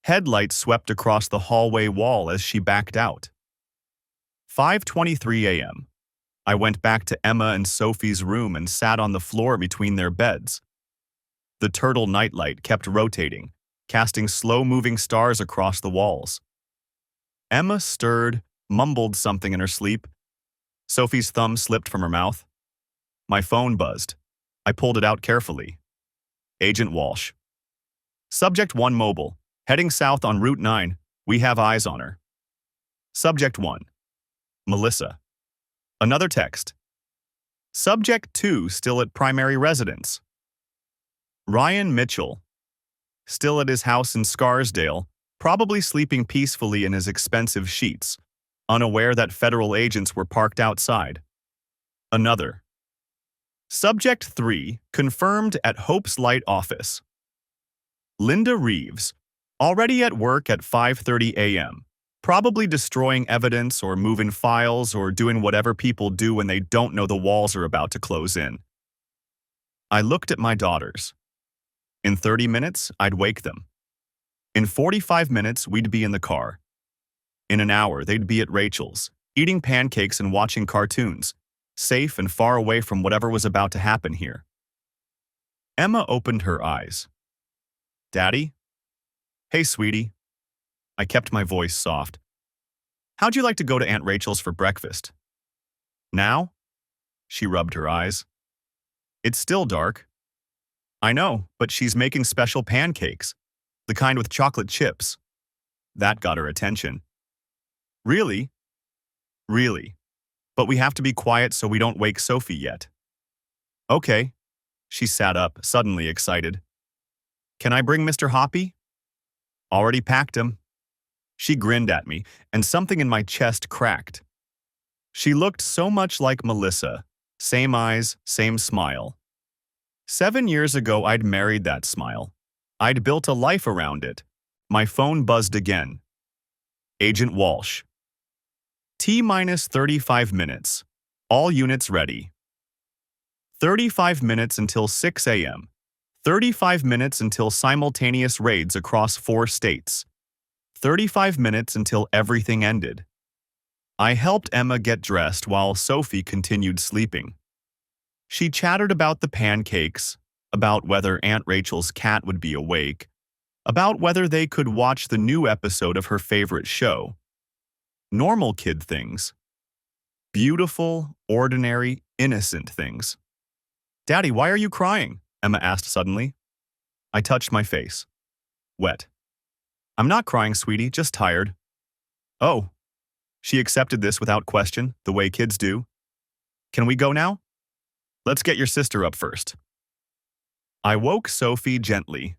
Headlights swept across the hallway wall as she backed out. 5:23 a.m. I went back to Emma and Sophie's room and sat on the floor between their beds. The turtle nightlight kept rotating, casting slow-moving stars across the walls. Emma stirred, mumbled something in her sleep. Sophie's thumb slipped from her mouth. My phone buzzed. I pulled it out carefully. Agent Walsh. Subject 1 mobile. Heading south on Route 9. We have eyes on her. Subject 1. Melissa. Another text. Subject 2 still at primary residence. Ryan Mitchell. Still at his house in Scarsdale, probably sleeping peacefully in his expensive sheets, unaware that federal agents were parked outside. Another. Subject 3 confirmed at Hope's Light office. Linda Reeves, already at work at 5:30 a.m., probably destroying evidence or moving files or doing whatever people do when they don't know the walls are about to close in. I looked at my daughters. In 30 minutes, I'd wake them. In 45 minutes, we'd be in the car. In an hour, they'd be at Rachel's, eating pancakes and watching cartoons, safe and far away from whatever was about to happen here. Emma opened her eyes. Daddy? Hey, sweetie. I kept my voice soft. How'd you like to go to Aunt Rachel's for breakfast? Now? She rubbed her eyes. It's still dark. I know, but she's making special pancakes, the kind with chocolate chips. That got her attention. Really? Really. But we have to be quiet so we don't wake Sophie yet. Okay. She sat up, suddenly excited. Can I bring Mr. Hoppy? Already packed him. She grinned at me, and something in my chest cracked. She looked so much like Melissa. Same eyes, same smile. 7 years ago, I'd married that smile. I'd built a life around it. My phone buzzed again. Agent Walsh. T-minus 35 minutes. All units ready. 35 minutes until 6 a.m. 35 minutes until simultaneous raids across 4 states. 35 minutes until everything ended. I helped Emma get dressed while Sophie continued sleeping. She chattered about the pancakes, about whether Aunt Rachel's cat would be awake, about whether they could watch the new episode of her favorite show. Normal kid things. Beautiful, ordinary, innocent things. Daddy, why are you crying? Emma asked suddenly. I touched my face. Wet. I'm not crying, sweetie, just tired. Oh. She accepted this without question, the way kids do. Can we go now? Let's get your sister up first. I woke Sophie gently.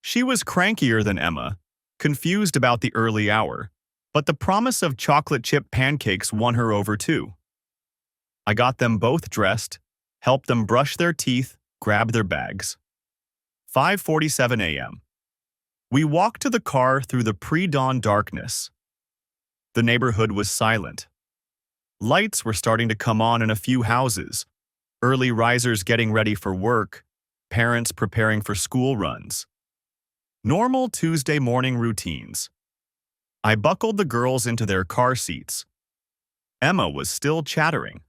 She was crankier than Emma, confused about the early hour, but the promise of chocolate chip pancakes won her over too. I got them both dressed, helped them brush their teeth, grab their bags. 5:47 a.m. We walked to the car through the pre-dawn darkness. The neighborhood was silent. Lights were starting to come on in a few houses, early risers getting ready for work, parents preparing for school runs. Normal Tuesday morning routines. I buckled the girls into their car seats. Emma was still chattering.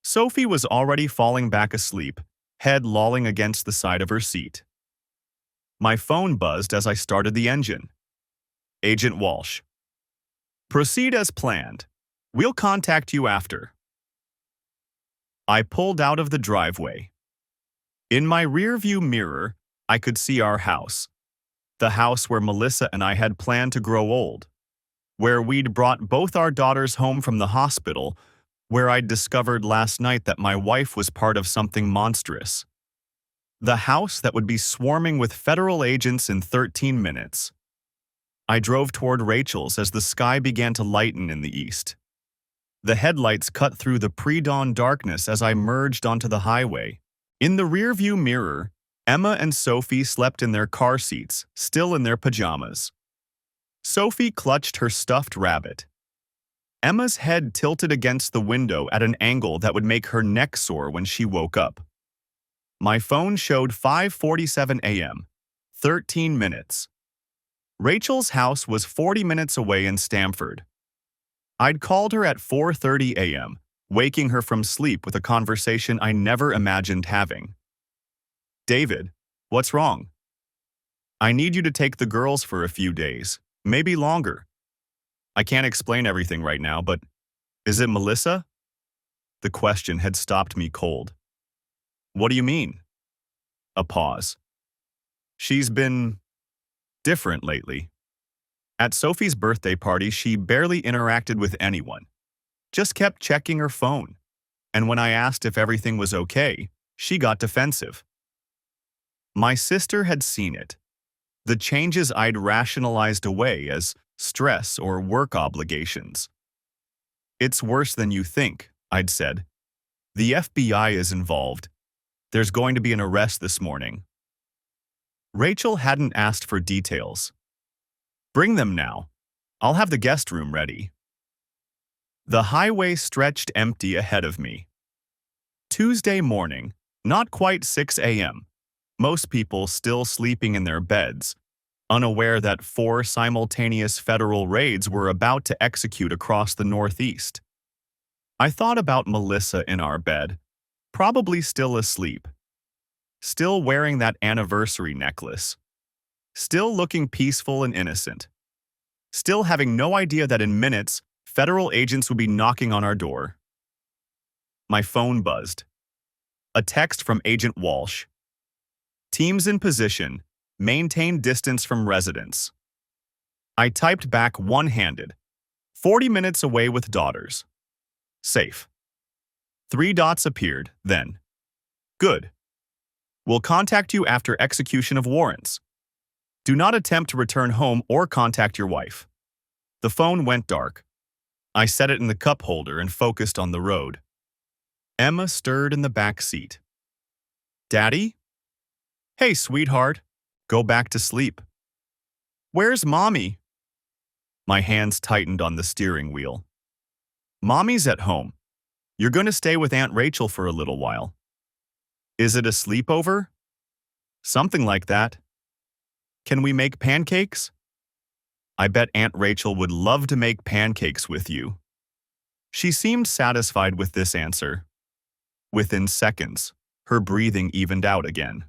Sophie was already falling back asleep, head lolling against the side of her seat. My phone buzzed as I started the engine. Agent Walsh. Proceed as planned. We'll contact you after. I pulled out of the driveway. In my rearview mirror, I could see our house. The house where Melissa and I had planned to grow old. Where we'd brought both our daughters home from the hospital, where I'd discovered last night that my wife was part of something monstrous. The house that would be swarming with federal agents in 13 minutes. I drove toward Rachel's as the sky began to lighten in the east. The headlights cut through the pre-dawn darkness as I merged onto the highway. In the rearview mirror, Emma and Sophie slept in their car seats, still in their pajamas. Sophie clutched her stuffed rabbit. Emma's head tilted against the window at an angle that would make her neck sore when she woke up. My phone showed 5:47 a.m., 13 minutes. Rachel's house was 40 minutes away in Stamford. I'd called her at 4:30 a.m., waking her from sleep with a conversation I never imagined having. David, what's wrong? I need you to take the girls for a few days, maybe longer. I can't explain everything right now, but is it Melissa? The question had stopped me cold. What do you mean? A pause. She's been different lately. At Sophie's birthday party, she barely interacted with anyone, just kept checking her phone. And when I asked if everything was okay, she got defensive. My sister had seen it. The changes I'd rationalized away as stress or work obligations. It's worse than you think, I'd said. The FBI is involved. There's going to be an arrest this morning. Rachel hadn't asked for details. Bring them now. I'll have the guest room ready. The highway stretched empty ahead of me. Tuesday morning, not quite 6 a.m. Most people still sleeping in their beds, unaware that 4 simultaneous federal raids were about to execute across the Northeast. I thought about Melissa in our bed, probably still asleep, still wearing that anniversary necklace, still looking peaceful and innocent, still having no idea that in minutes, federal agents would be knocking on our door. My phone buzzed. A text from Agent Walsh. Teams in position. Maintain distance from residents. I typed back one-handed. 40 minutes away with daughters. Safe. 3 dots appeared, then. Good. Will contact you after execution of warrants. Do not attempt to return home or contact your wife. The phone went dark. I set it in the cup holder and focused on the road. Emma stirred in the back seat. Daddy? Hey, sweetheart. Go back to sleep. Where's Mommy? My hands tightened on the steering wheel. Mommy's at home. You're going to stay with Aunt Rachel for a little while. Is it a sleepover? Something like that. Can we make pancakes? I bet Aunt Rachel would love to make pancakes with you. She seemed satisfied with this answer. Within seconds, her breathing evened out again.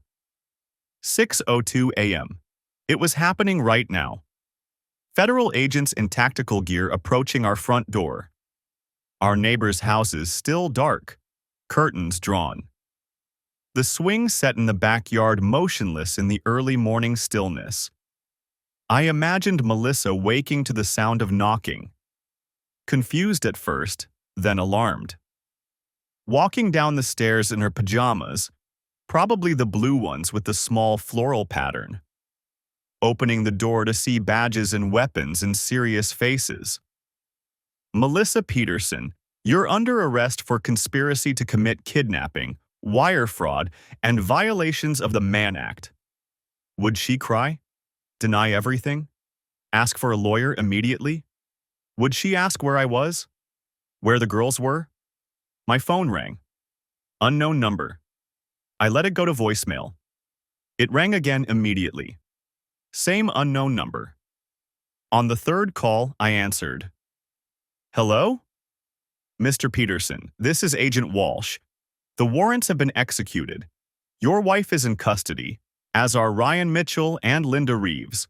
6:02 a.m. It was happening right now. Federal agents in tactical gear approaching our front door. Our neighbors' houses still dark, curtains drawn. The swing set in the backyard motionless in the early morning stillness. I imagined Melissa waking to the sound of knocking. Confused at first, then alarmed. Walking down the stairs in her pajamas, probably the blue ones with the small floral pattern. Opening the door to see badges and weapons and serious faces. Melissa Peterson, you're under arrest for conspiracy to commit kidnapping, wire fraud, and violations of the Mann Act. Would she cry? Deny everything? Ask for a lawyer immediately? Would she ask where I was? Where the girls were? My phone rang. Unknown number. I let it go to voicemail. It rang again immediately. Same unknown number. On the third call, I answered. Hello? Mr. Peterson, this is Agent Walsh. The warrants have been executed. Your wife is in custody, as are Ryan Mitchell and Linda Reeves.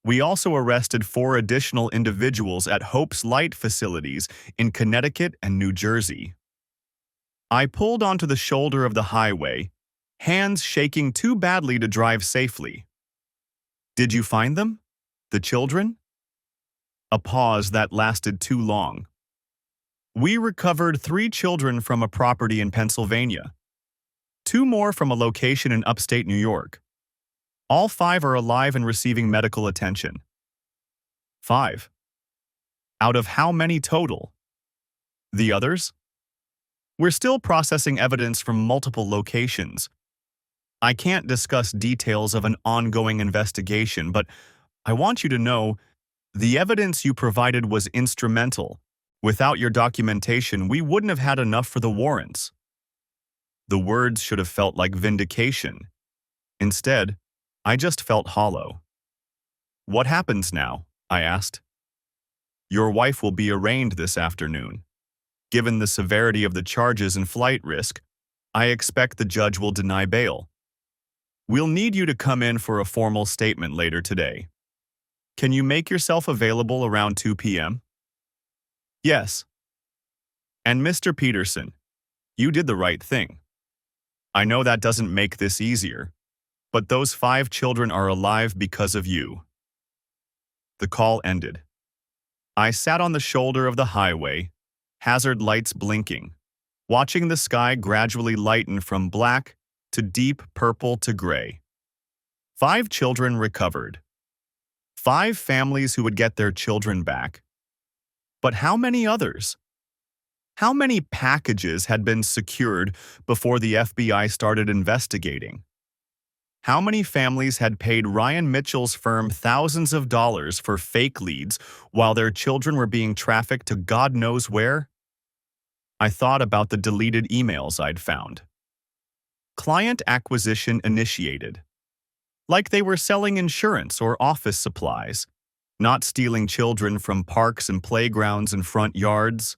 We also arrested 4 additional individuals at Hope's Light facilities in Connecticut and New Jersey. I pulled onto the shoulder of the highway, hands shaking too badly to drive safely. Did you find them? The children? A pause that lasted too long. We recovered 3 children from a property in Pennsylvania. 2 more from a location in upstate New York. All 5 are alive and receiving medical attention. 5. Out of how many total? The others? We're still processing evidence from multiple locations. I can't discuss details of an ongoing investigation, but I want you to know the evidence you provided was instrumental. Without your documentation, we wouldn't have had enough for the warrants. The words should have felt like vindication. Instead, I just felt hollow. What happens now? I asked. Your wife will be arraigned this afternoon. Given the severity of the charges and flight risk, I expect the judge will deny bail. We'll need you to come in for a formal statement later today. Can you make yourself available around 2 p.m.? Yes. And Mr. Peterson, you did the right thing. I know that doesn't make this easier, but those 5 children are alive because of you. The call ended. I sat on the shoulder of the highway, hazard lights blinking, watching the sky gradually lighten from black to deep purple to gray. 5 children recovered. 5 families who would get their children back. But how many others? How many packages had been secured before the FBI started investigating? How many families had paid Ryan Mitchell's firm thousands of dollars for fake leads while their children were being trafficked to God knows where? I thought about the deleted emails I'd found. Client acquisition initiated. Like they were selling insurance or office supplies, not stealing children from parks and playgrounds and front yards.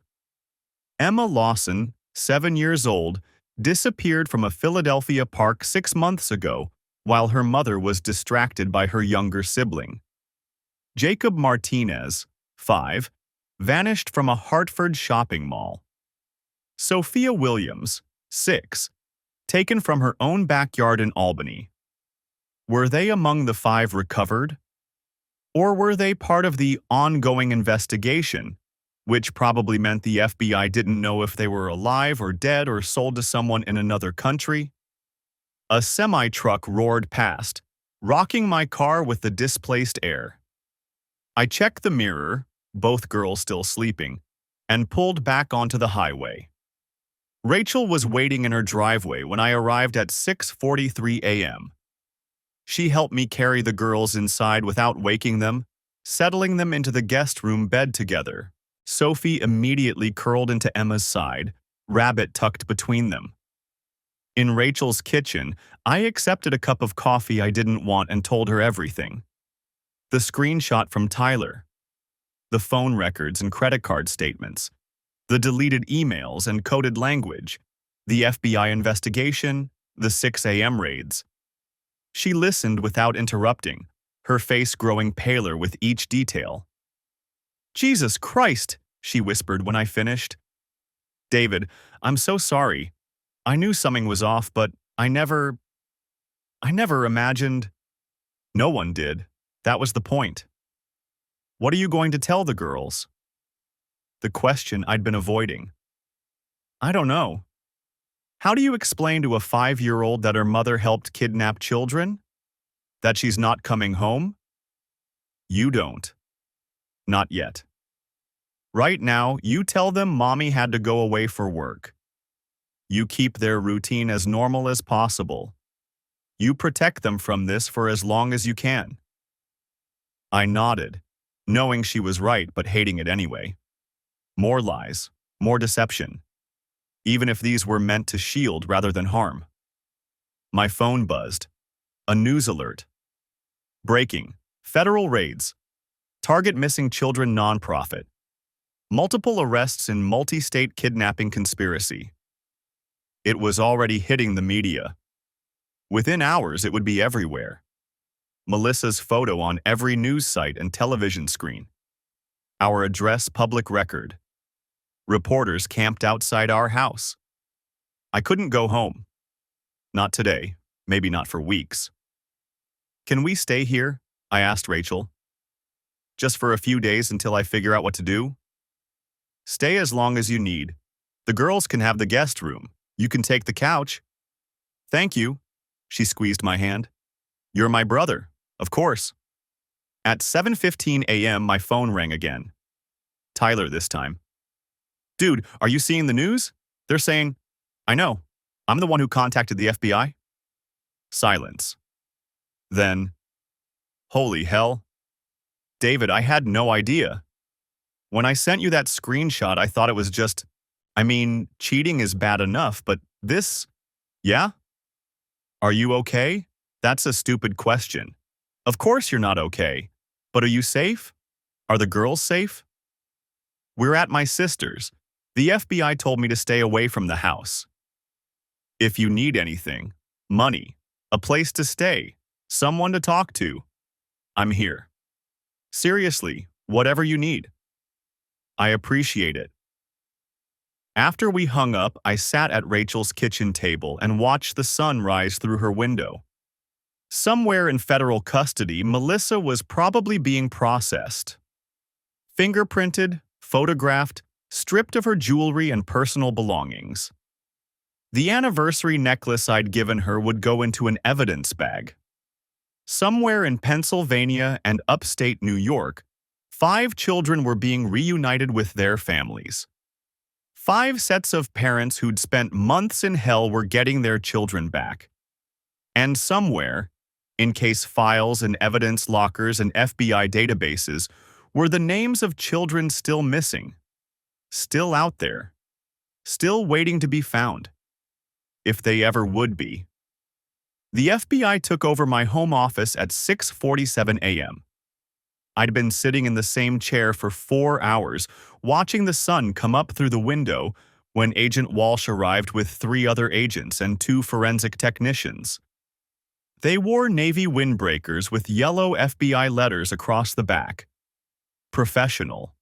Emma Lawson, 7 years old, disappeared from a Philadelphia park 6 months ago while her mother was distracted by her younger sibling. Jacob Martinez, 5, vanished from a Hartford shopping mall. Sophia Williams, 6, taken from her own backyard in Albany. Were they among the 5 recovered? Or were they part of the ongoing investigation, which probably meant the FBI didn't know if they were alive or dead or sold to someone in another country? A semi-truck roared past, rocking my car with the displaced air. I checked the mirror, both girls still sleeping, and pulled back onto the highway. Rachel was waiting in her driveway when I arrived at 6:43 a.m. She helped me carry the girls inside without waking them, settling them into the guest room bed together. Sophie immediately curled into Emma's side, Rabbit tucked between them. In Rachel's kitchen, I accepted a cup of coffee I didn't want and told her everything. The screenshot from Tyler, the phone records and credit card statements, the deleted emails and coded language, the FBI investigation, the 6 a.m. raids. She listened without interrupting, her face growing paler with each detail. "Jesus Christ," she whispered when I finished. "David, I'm so sorry. I knew something was off, but I never imagined." "No one did. That was the point." "What are you going to tell the girls?" The question I'd been avoiding. "I don't know. How do you explain to a 5-year-old that her mother helped kidnap children? That she's not coming home?" "You don't. Not yet. Right now, you tell them mommy had to go away for work. You keep their routine as normal as possible. You protect them from this for as long as you can." I nodded, knowing she was right but hating it anyway. More lies, more deception, even if these were meant to shield rather than harm. My phone buzzed. A news alert. Breaking. Federal raids. Target missing children nonprofit. Multiple arrests in multi-state kidnapping conspiracy. It was already hitting the media. Within hours, it would be everywhere. Melissa's photo on every news site and television screen. Our address public record. Reporters camped outside our house. I couldn't go home. Not today, maybe not for weeks. "Can we stay here?" I asked Rachel. "Just for a few days until I figure out what to do?" "Stay as long as you need. The girls can have the guest room. You can take the couch." "Thank you." She squeezed my hand. "You're my brother, of course." At 7:15 a.m., my phone rang again. Tyler this time. "Dude, are you seeing the news? They're saying..." "I know. I'm the one who contacted the FBI." Silence. Then, "Holy hell. David, I had no idea. When I sent you that screenshot, I thought it was just... cheating is bad enough, but this... Yeah? Are you okay? That's a stupid question. Of course you're not okay. But are you safe? Are the girls safe?" "We're at my sister's. The FBI told me to stay away from the house. If you need anything, money, a place to stay, someone to talk to, I'm here. Seriously, whatever you need." "I appreciate it." After we hung up, I sat at Rachel's kitchen table and watched the sun rise through her window. Somewhere in federal custody, Melissa was probably being processed. Fingerprinted, photographed, stripped of her jewelry and personal belongings. The anniversary necklace I'd given her would go into an evidence bag. Somewhere in Pennsylvania and upstate New York, 5 children were being reunited with their families. 5 sets of parents who'd spent months in hell were getting their children back. And somewhere, in case files and evidence lockers and FBI databases, were the names of children still missing. Still out there. Still waiting to be found. if they ever would be. The FBI took over my home office at 6:47 a.m. I'd been sitting in the same chair for 4 hours, watching the sun come up through the window when Agent Walsh arrived with 3 other agents and 2 forensic technicians. They wore navy windbreakers with yellow FBI letters across the back. Professional.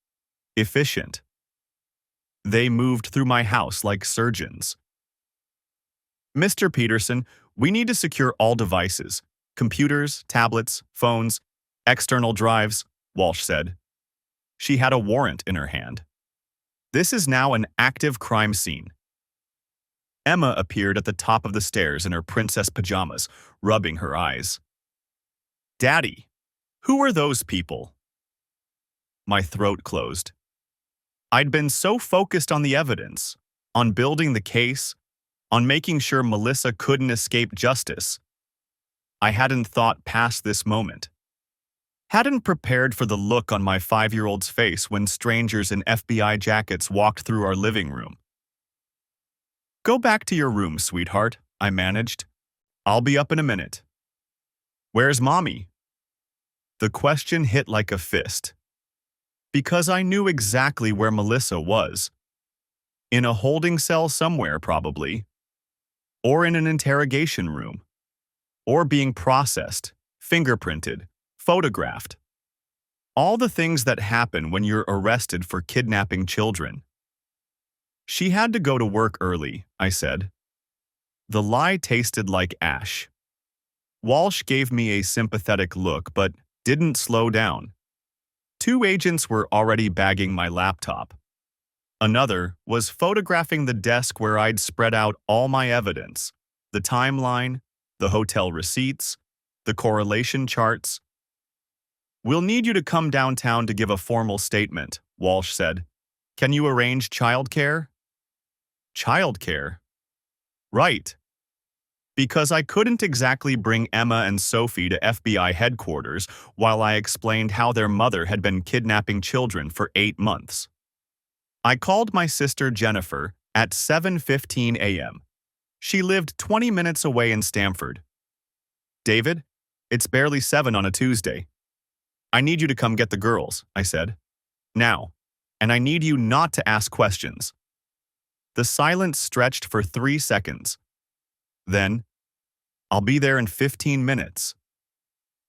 Efficient. They moved through my house like surgeons. "Mr. Peterson, we need to secure all devices, computers, tablets, phones, external drives," Walsh said. She had a warrant in her hand. "This is now an active crime scene." Emma appeared at the top of the stairs in her princess pajamas, rubbing her eyes. "Daddy, who are those people?" My throat closed. I'd been so focused on the evidence, on building the case, on making sure Melissa couldn't escape justice. I hadn't thought past this moment. Hadn't prepared for the look on my 5-year-old's face when strangers in FBI jackets walked through our living room. "Go back to your room, sweetheart," I managed. "I'll be up in a minute." "Where's Mommy?" The question hit like a fist. Because I knew exactly where Melissa was. In a holding cell somewhere, probably. Or in an interrogation room. Or being processed, fingerprinted, photographed. All the things that happen when you're arrested for kidnapping children. "She had to go to work early," I said. The lie tasted like ash. Walsh gave me a sympathetic look, but didn't slow down. 2 agents were already bagging my laptop. Another was photographing the desk where I'd spread out all my evidence, the timeline, the hotel receipts, the correlation charts. "We'll need you to come downtown to give a formal statement," Walsh said. "Can you arrange childcare?" Childcare? Right. Because I couldn't exactly bring Emma and Sophie to FBI headquarters while I explained how their mother had been kidnapping children for 8 months. I called my sister Jennifer at 7:15 a.m. She lived 20 minutes away in Stamford. "David, it's barely 7 on a Tuesday. I need you to come get the girls," I said. "Now. And I need you not to ask questions." The silence stretched for 3 seconds. Then, "I'll be there in 15 minutes.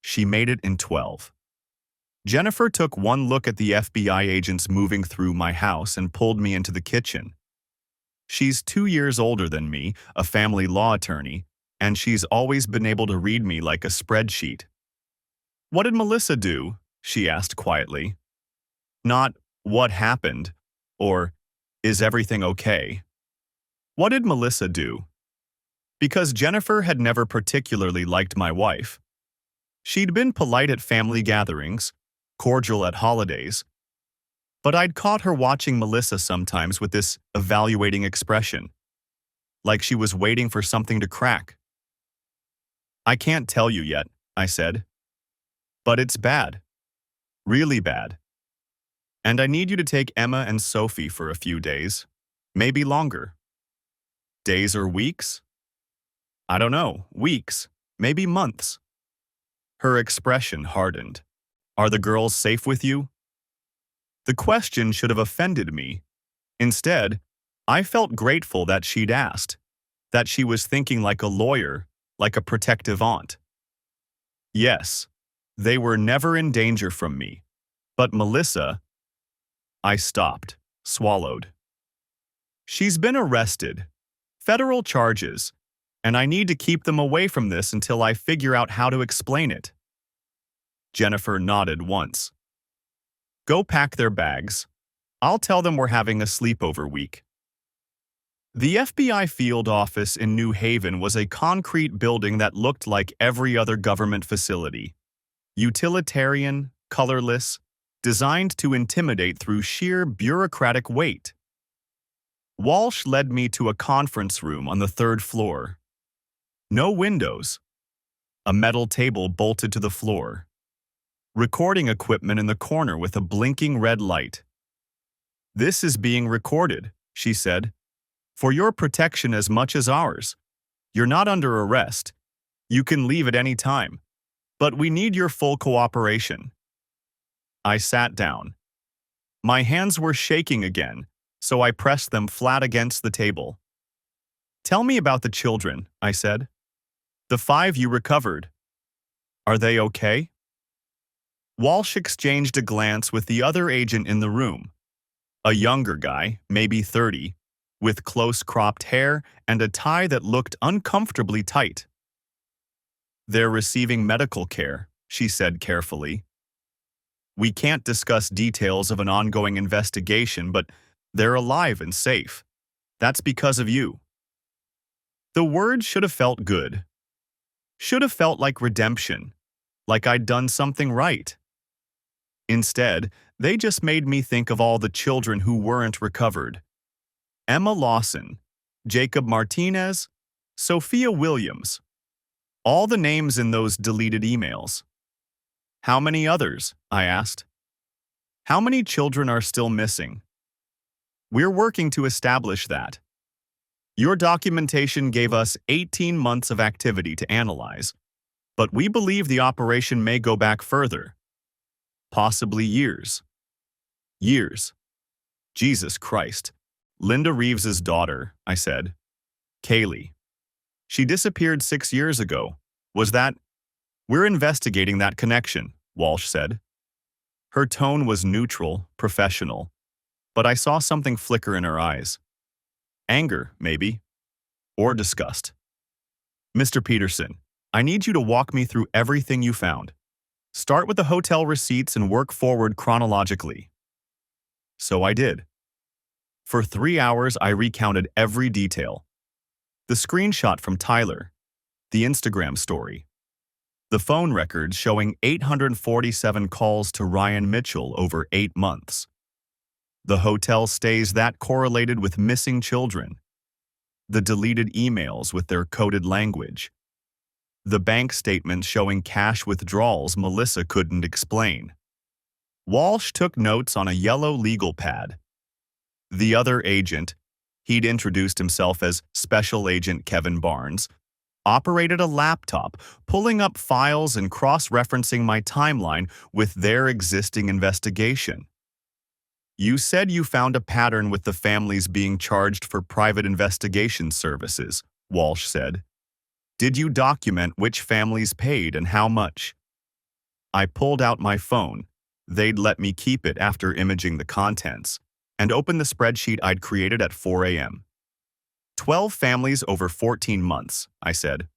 She made it in 12. Jennifer took one look at the FBI agents moving through my house and pulled me into the kitchen. She's 2 years older than me, a family law attorney, and she's always been able to read me like a spreadsheet. "What did Melissa do?" she asked quietly. Not, "What happened?" or, "Is everything okay?" What did Melissa do? Because Jennifer had never particularly liked my wife. She'd been polite at family gatherings, cordial at holidays, but I'd caught her watching Melissa sometimes with this evaluating expression, like she was waiting for something to crack. "I can't tell you yet," I said. "But it's bad. Really bad. And I need you to take Emma and Sophie for a few days, maybe longer." "Days or weeks?" "I don't know, weeks, maybe months." Her expression hardened. "Are the girls safe with you?" The question should have offended me. Instead, I felt grateful that she'd asked, that she was thinking like a lawyer, like a protective aunt. Yes, they were never in danger from me. But Melissa... I stopped, swallowed. "She's been arrested. Federal charges. And I need to keep them away from this until I figure out how to explain it." Jennifer nodded once. "Go pack their bags. I'll tell them we're having a sleepover week." The FBI field office in New Haven was a concrete building that looked like every other government facility. Utilitarian, colorless, designed to intimidate through sheer bureaucratic weight. Walsh led me to a conference room on the 3rd floor. No windows. A metal table bolted to the floor. Recording equipment in the corner with a blinking red light. "This is being recorded," she said, "for your protection as much as ours. You're not under arrest. You can leave at any time. But we need your full cooperation. I sat down. My hands were shaking again, so I pressed them flat against the table. Tell me about the children, I said. The 5 you recovered. Are they okay? Walsh exchanged a glance with the other agent in the room. A younger guy, maybe 30, with close cropped hair and a tie that looked uncomfortably tight. They're receiving medical care, she said carefully. We can't discuss details of an ongoing investigation, but they're alive and safe. That's because of you. The words should have felt good. Should have felt like redemption, like I'd done something right. Instead, they just made me think of all the children who weren't recovered. Emma Lawson, Jacob Martinez, Sophia Williams. All the names in those deleted emails. How many others? I asked. How many children are still missing? We're working to establish that. Your documentation gave us 18 months of activity to analyze, but we believe the operation may go back further. Possibly years. Years. Jesus Christ. Linda Reeves's daughter, I said. Kaylee. She disappeared 6 years ago. Was that? We're investigating that connection, Walsh said. Her tone was neutral, professional, but I saw something flicker in her eyes. Anger, maybe. Or disgust. Mr. Peterson, I need you to walk me through everything you found. Start with the hotel receipts and work forward chronologically. So I did. For 3 hours, I recounted every detail. The screenshot from Tyler, the Instagram story, the phone records showing 847 calls to Ryan Mitchell over 8 months, the hotel stays that correlated with missing children, the deleted emails with their coded language, the bank statements showing cash withdrawals Melissa couldn't explain. Walsh took notes on a yellow legal pad. The other agent, he'd introduced himself as Special Agent Kevin Barnes, operated a laptop, pulling up files and cross-referencing my timeline with their existing investigation. You said you found a pattern with the families being charged for private investigation services, Walsh said. Did you document which families paid and how much? I pulled out my phone. They'd let me keep it after imaging the contents, and opened the spreadsheet I'd created at 4 a.m. 12 families over 14 months, I said.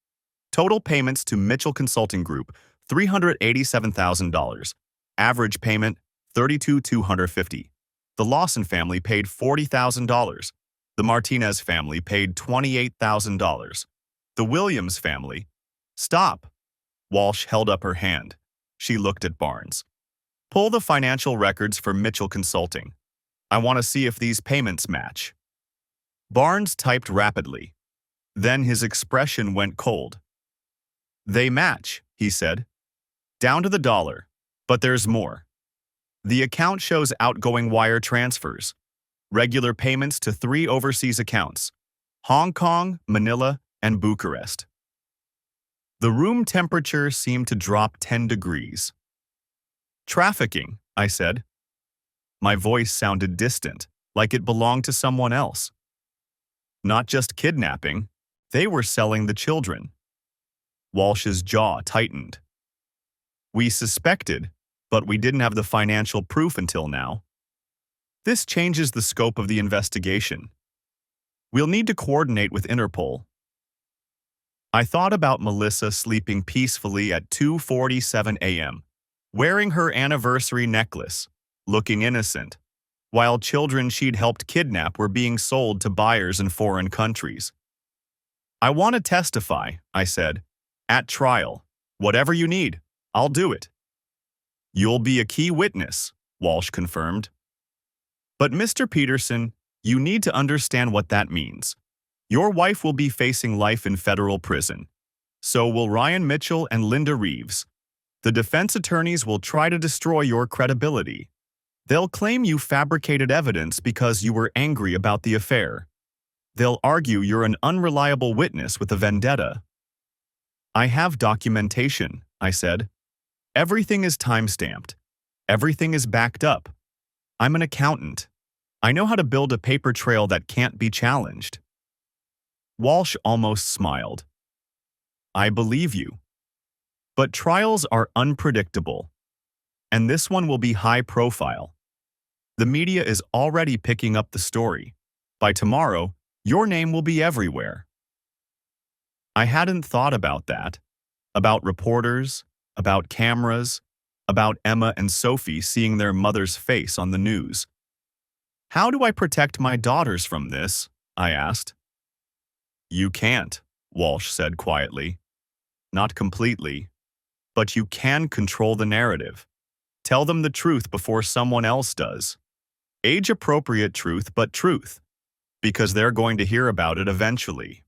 Total payments to Mitchell Consulting Group, $387,000. Average payment, $32,250. The Lawson family paid $40,000. The Martinez family paid $28,000. The Williams family... Stop! Walsh held up her hand. She looked at Barnes. Pull the financial records for Mitchell Consulting. I want to see if these payments match. Barnes typed rapidly. Then his expression went cold. They match, he said. Down to the dollar. But there's more. The account shows outgoing wire transfers. Regular payments to 3 overseas accounts. Hong Kong, Manila, and Bucharest. The room temperature seemed to drop 10 degrees. Trafficking, I said. My voice sounded distant, like it belonged to someone else. Not just kidnapping, they were selling the children. Walsh's jaw tightened. We suspected, but we didn't have the financial proof until now. This changes the scope of the investigation. We'll need to coordinate with Interpol. I thought about Melissa sleeping peacefully at 2:47 a.m., wearing her anniversary necklace, looking innocent, while children she'd helped kidnap were being sold to buyers in foreign countries. I want to testify, I said. At trial. Whatever you need, I'll do it. You'll be a key witness, Walsh confirmed. But Mr. Peterson, you need to understand what that means. Your wife will be facing life in federal prison. So will Ryan Mitchell and Linda Reeves. The defense attorneys will try to destroy your credibility. They'll claim you fabricated evidence because you were angry about the affair. They'll argue you're an unreliable witness with a vendetta. I have documentation, I said. Everything is time-stamped. Everything is backed up. I'm an accountant. I know how to build a paper trail that can't be challenged. Walsh almost smiled. I believe you. But trials are unpredictable. And this one will be high profile. The media is already picking up the story. By tomorrow, your name will be everywhere. I hadn't thought about that. About reporters, about cameras, about Emma and Sophie seeing their mother's face on the news. How do I protect my daughters from this? I asked. You can't, Walsh said quietly. Not completely. But you can control the narrative. Tell them the truth before someone else does. Age-appropriate truth, but truth. Because they're going to hear about it eventually.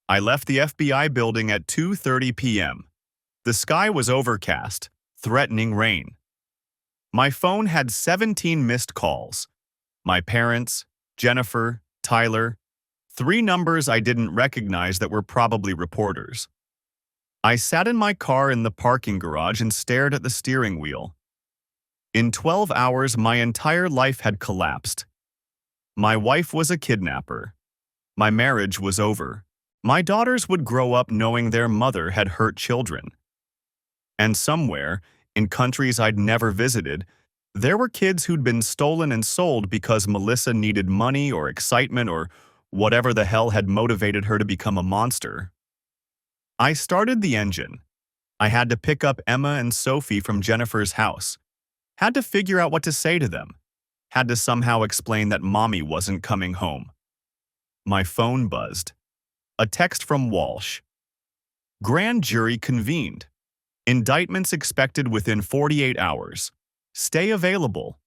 I left the FBI building at 2:30 p.m. The sky was overcast, threatening rain. My phone had 17 missed calls. My parents, Jennifer, Tyler, 3 numbers I didn't recognize that were probably reporters. I sat in my car in the parking garage and stared at the steering wheel. In 12 hours, my entire life had collapsed. My wife was a kidnapper. My marriage was over. My daughters would grow up knowing their mother had hurt children. And somewhere, in countries I'd never visited, there were kids who'd been stolen and sold because Melissa needed money or excitement or whatever the hell had motivated her to become a monster. I started the engine. I had to pick up Emma and Sophie from Jennifer's house. Had to figure out what to say to them. Had to somehow explain that Mommy wasn't coming home. My phone buzzed. A text from Walsh. Grand jury convened. Indictments expected within 48 hours. Stay available.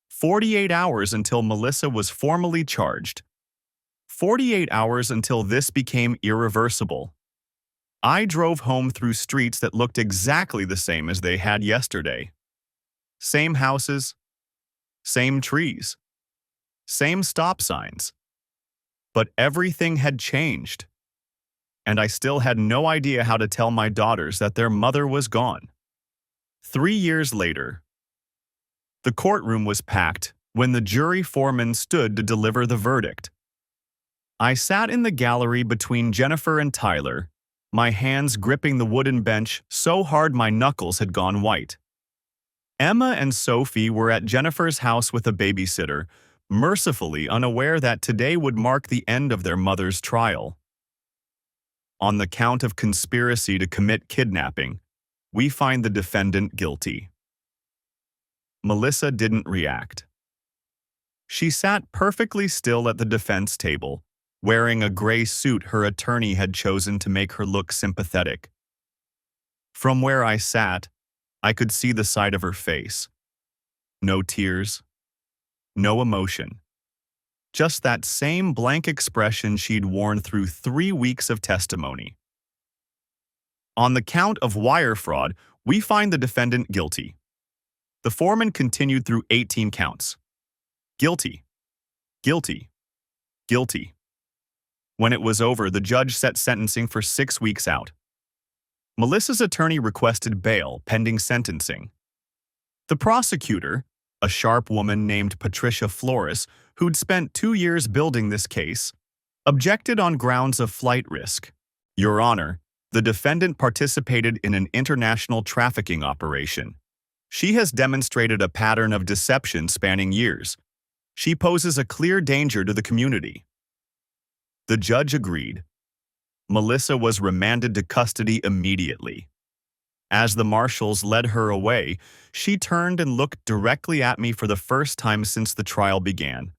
48 hours until Melissa was formally charged. 48 hours until this became irreversible. I drove home through streets that looked exactly the same as they had yesterday. Same houses, same trees, same stop signs. But everything had changed. And I still had no idea how to tell my daughters that their mother was gone. 3 years later, the courtroom was packed when the jury foreman stood to deliver the verdict. I sat in the gallery between Jennifer and Tyler, my hands gripping the wooden bench so hard my knuckles had gone white. Emma and Sophie were at Jennifer's house with a babysitter, mercifully unaware that today would mark the end of their mother's trial. On the count of conspiracy to commit kidnapping, we find the defendant guilty. Melissa didn't react. She sat perfectly still at the defense table, wearing a gray suit her attorney had chosen to make her look sympathetic. From where I sat, I could see the side of her face. No tears, no emotion. Just that same blank expression she'd worn through 3 weeks of testimony. On the count of wire fraud, we find the defendant guilty. The foreman continued through 18 counts. Guilty, guilty, guilty. When it was over, the judge set sentencing for 6 weeks out. Melissa's attorney requested bail pending sentencing. The prosecutor, a sharp woman named Patricia Flores, who'd spent 2 years building this case, objected on grounds of flight risk. Your Honor, the defendant participated in an international trafficking operation. She has demonstrated a pattern of deception spanning years. She poses a clear danger to the community. The judge agreed. Melissa was remanded to custody immediately. As the marshals led her away, she turned and looked directly at me for the first time since the trial began.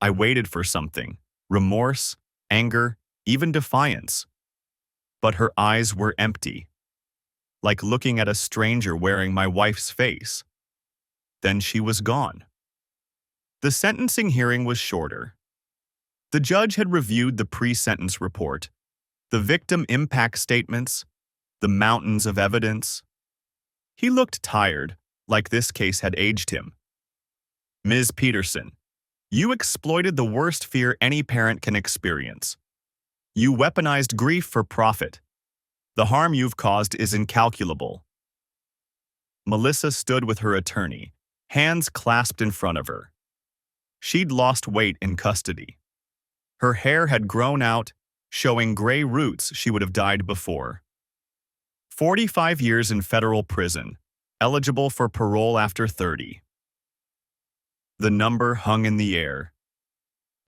I waited for something, remorse, anger, even defiance. But her eyes were empty, like looking at a stranger wearing my wife's face. Then she was gone. The sentencing hearing was shorter. The judge had reviewed the pre-sentence report, the victim impact statements, the mountains of evidence. He looked tired, like this case had aged him. Ms. Peterson, You exploited the worst fear any parent can experience. You weaponized grief for profit. The harm you've caused is incalculable. Melissa stood with her attorney, hands clasped in front of her. She'd lost weight in custody. Her hair had grown out, showing gray roots she would have died before. 45 years in federal prison, eligible for parole after 30. The number hung in the air.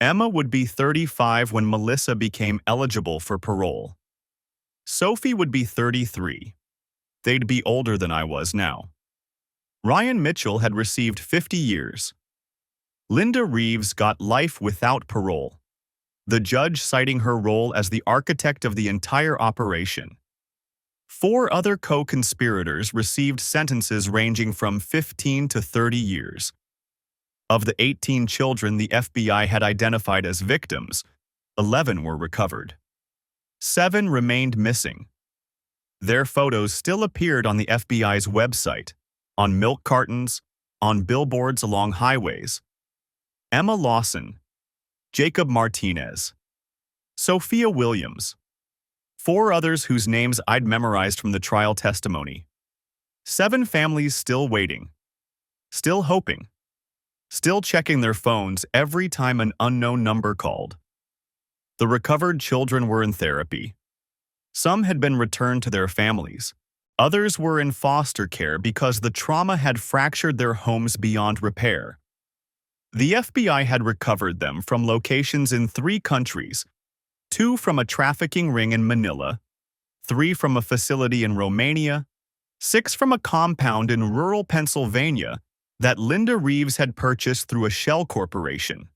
Emma would be 35 when Melissa became eligible for parole. Sophie would be 33. They'd be older than I was now. Ryan Mitchell had received 50 years. Linda Reeves got life without parole, the judge citing her role as the architect of the entire operation. 4 other co-conspirators received sentences ranging from 15 to 30 years. Of the 18 children the FBI had identified as victims, 11 were recovered. 7 remained missing. Their photos still appeared on the FBI's website, on milk cartons, on billboards along highways. Emma Lawson, Jacob Martinez, Sophia Williams, 4 others whose names I'd memorized from the trial testimony. 7 families still waiting, still hoping, still checking their phones every time an unknown number called. The recovered children were in therapy. Some had been returned to their families. Others were in foster care because the trauma had fractured their homes beyond repair. The FBI had recovered them from locations in 3 countries, 2 from a trafficking ring in Manila, 3 from a facility in Romania, 6 from a compound in rural Pennsylvania that Linda Reeves had purchased through a shell corporation.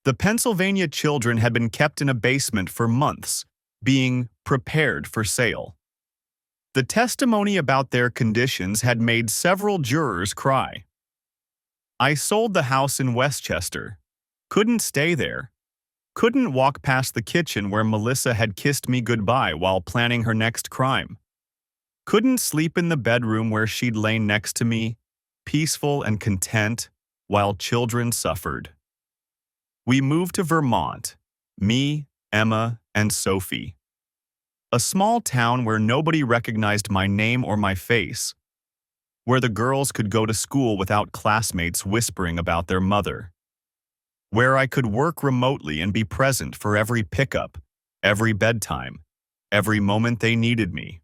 The Pennsylvania children had been kept in a basement for months, being prepared for sale. The testimony about their conditions had made several jurors cry. I sold the house in Westchester. Couldn't stay there. Couldn't walk past the kitchen where Melissa had kissed me goodbye while planning her next crime. Couldn't sleep in the bedroom where she'd lain next to me, peaceful and content, while children suffered. We moved to Vermont, me, Emma, and Sophie. A small town where nobody recognized my name or my face, where the girls could go to school without classmates whispering about their mother, where I could work remotely and be present for every pickup, every bedtime, every moment they needed me.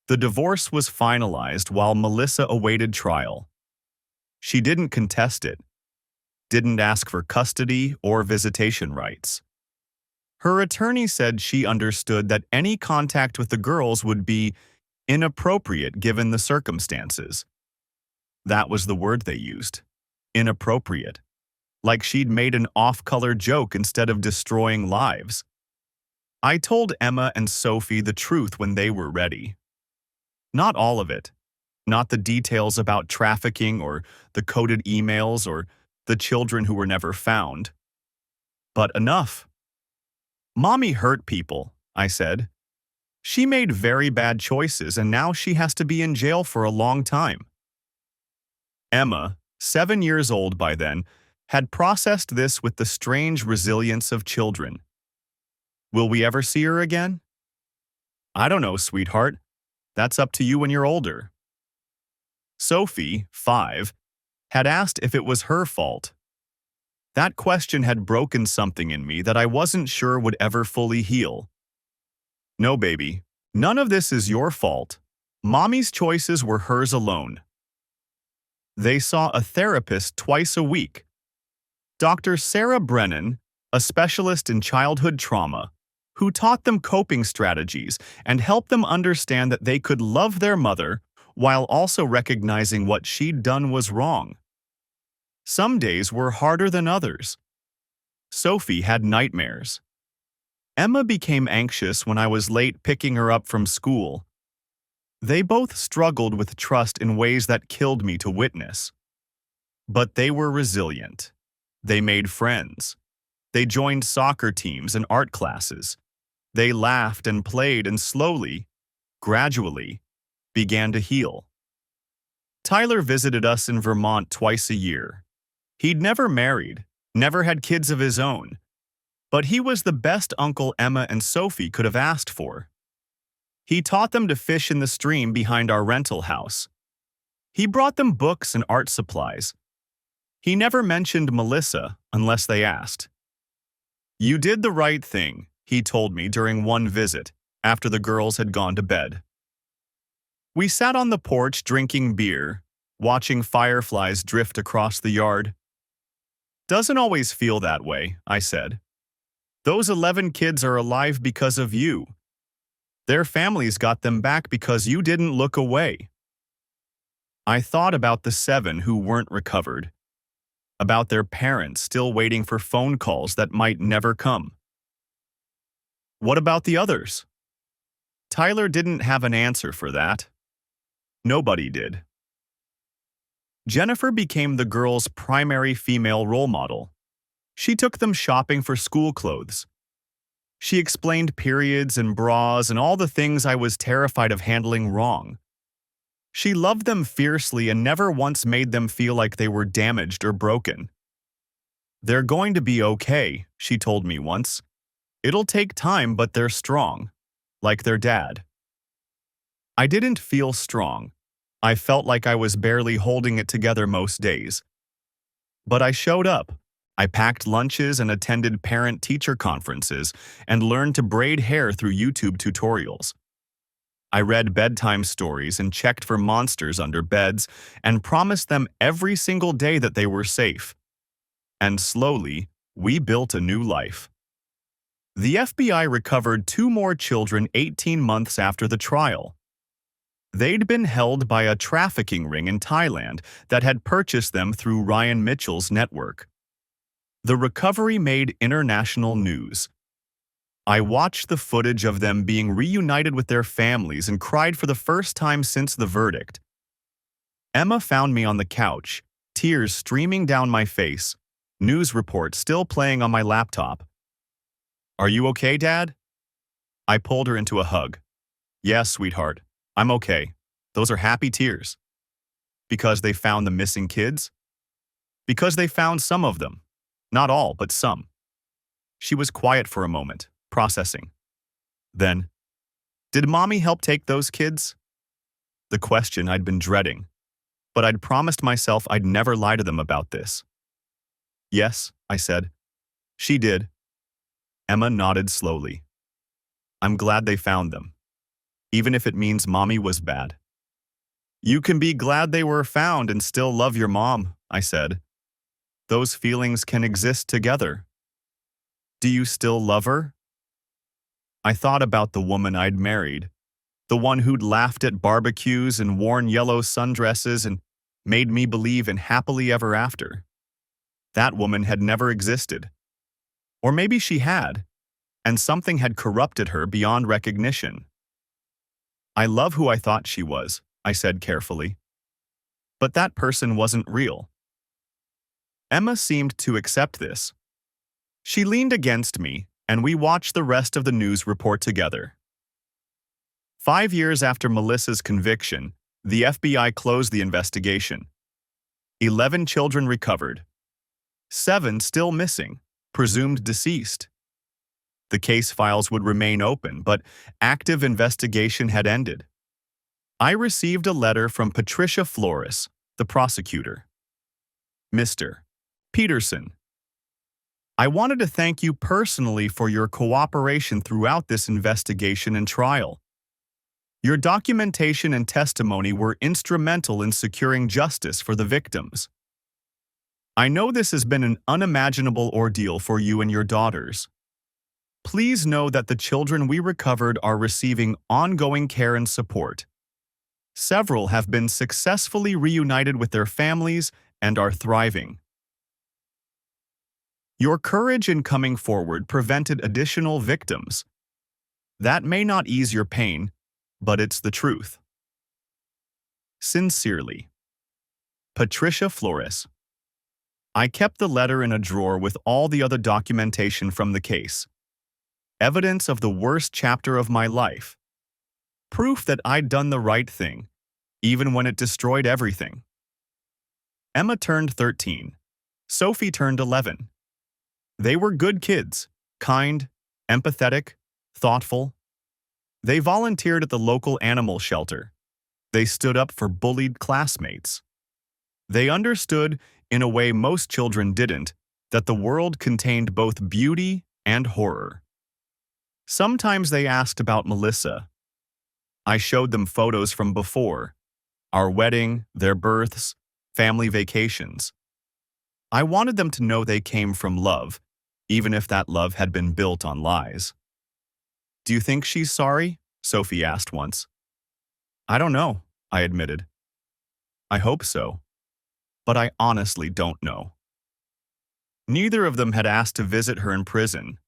The divorce was finalized while Melissa awaited trial. She didn't contest it, didn't ask for custody or visitation rights. Her attorney said she understood that any contact with the girls would be inappropriate given the circumstances. That was the word they used, inappropriate, like she'd made an off-color joke instead of destroying lives. I told Emma and Sophie the truth when they were ready. Not all of it, not the details about trafficking or the coded emails or the children who were never found, but enough. Mommy hurt people, I said. She made very bad choices and now she has to be in jail for a long time. Emma, 7 years old by then, had processed this with the strange resilience of children. Will we ever see her again? I don't know, sweetheart. That's up to you when you're older. Sophie, 5, had asked if it was her fault. That question had broken something in me that I wasn't sure would ever fully heal. No, baby, none of this is your fault. Mommy's choices were hers alone. They saw a therapist twice a week. Dr. Sarah Brennan, a specialist in childhood trauma, who taught them coping strategies and helped them understand that they could love their mother while also recognizing what she'd done was wrong. Some days were harder than others. Sophie had nightmares. Emma became anxious when I was late picking her up from school. They both struggled with trust in ways that killed me to witness. But they were resilient. They made friends. They joined soccer teams and art classes. They laughed and played and slowly, gradually, began to heal. Tyler visited us in Vermont twice a year. He'd never married, never had kids of his own, but he was the best uncle Emma and Sophie could have asked for. He taught them to fish in the stream behind our rental house. He brought them books and art supplies. He never mentioned Melissa unless they asked. "You did the right thing," he told me during one visit, after the girls had gone to bed. We sat on the porch drinking beer, watching fireflies drift across the yard. "Doesn't always feel that way," I said. "Those 11 kids are alive because of you. Their families got them back because you didn't look away." I thought about the 7 who weren't recovered, about their parents still waiting for phone calls that might never come. What about the others? Tyler didn't have an answer for that. Nobody did. Jennifer became the girls' primary female role model. She took them shopping for school clothes. She explained periods and bras and all the things I was terrified of handling wrong. She loved them fiercely and never once made them feel like they were damaged or broken. "They're going to be okay," she told me once. "It'll take time, but they're strong, like their dad." I didn't feel strong. I felt like I was barely holding it together most days. But I showed up. I packed lunches and attended parent-teacher conferences and learned to braid hair through YouTube tutorials. I read bedtime stories and checked for monsters under beds and promised them every single day that they were safe. And slowly, we built a new life. The FBI recovered 2 more children 18 months after the trial. They'd been held by a trafficking ring in Thailand that had purchased them through Ryan Mitchell's network. The recovery made international news. I watched the footage of them being reunited with their families and cried for the first time since the verdict. Emma found me on the couch, tears streaming down my face, news reports still playing on my laptop. "Are you okay, Dad?" I pulled her into a hug. "Yes, sweetheart. I'm okay. Those are happy tears." "Because they found the missing kids?" "Because they found some of them. Not all, but some." She was quiet for a moment, processing. Then, "Did Mommy help take those kids?" The question I'd been dreading, but I'd promised myself I'd never lie to them about this. "Yes," I said. "She did." Emma nodded slowly. "I'm glad they found them, even if it means Mommy was bad." "You can be glad they were found and still love your mom," I said. "Those feelings can exist together." "Do you still love her?" I thought about the woman I'd married, the one who'd laughed at barbecues and worn yellow sundresses and made me believe in happily ever after. That woman had never existed. Or maybe she had, and something had corrupted her beyond recognition. "I love who I thought she was," I said carefully. "But that person wasn't real." Emma seemed to accept this. She leaned against me, and we watched the rest of the news report together. 5 years after Melissa's conviction, the FBI closed the investigation. 11 children recovered. 7 still missing, presumed deceased. The case files would remain open, but active investigation had ended. I received a letter from Patricia Flores, the prosecutor. "Mr. Peterson, I wanted to thank you personally for your cooperation throughout this investigation and trial. Your documentation and testimony were instrumental in securing justice for the victims. I know this has been an unimaginable ordeal for you and your daughters. Please know that the children we recovered are receiving ongoing care and support. Several have been successfully reunited with their families and are thriving. Your courage in coming forward prevented additional victims. That may not ease your pain, but it's the truth. Sincerely, Patricia Flores." I kept the letter in a drawer with all the other documentation from the case. Evidence of the worst chapter of my life. Proof that I'd done the right thing, even when it destroyed everything. Emma turned 13. Sophie turned 11. They were good kids, kind, empathetic, thoughtful. They volunteered at the local animal shelter. They stood up for bullied classmates. They understood, in a way most children didn't, that the world contained both beauty and horror. Sometimes they asked about Melissa. I showed them photos from before, our wedding, their births, family vacations. I wanted them to know they came from love, even if that love had been built on lies. "Do you think she's sorry?" Sophie asked once. "I don't know," I admitted. "I hope so, but I honestly don't know." Neither of them had asked to visit her in prison.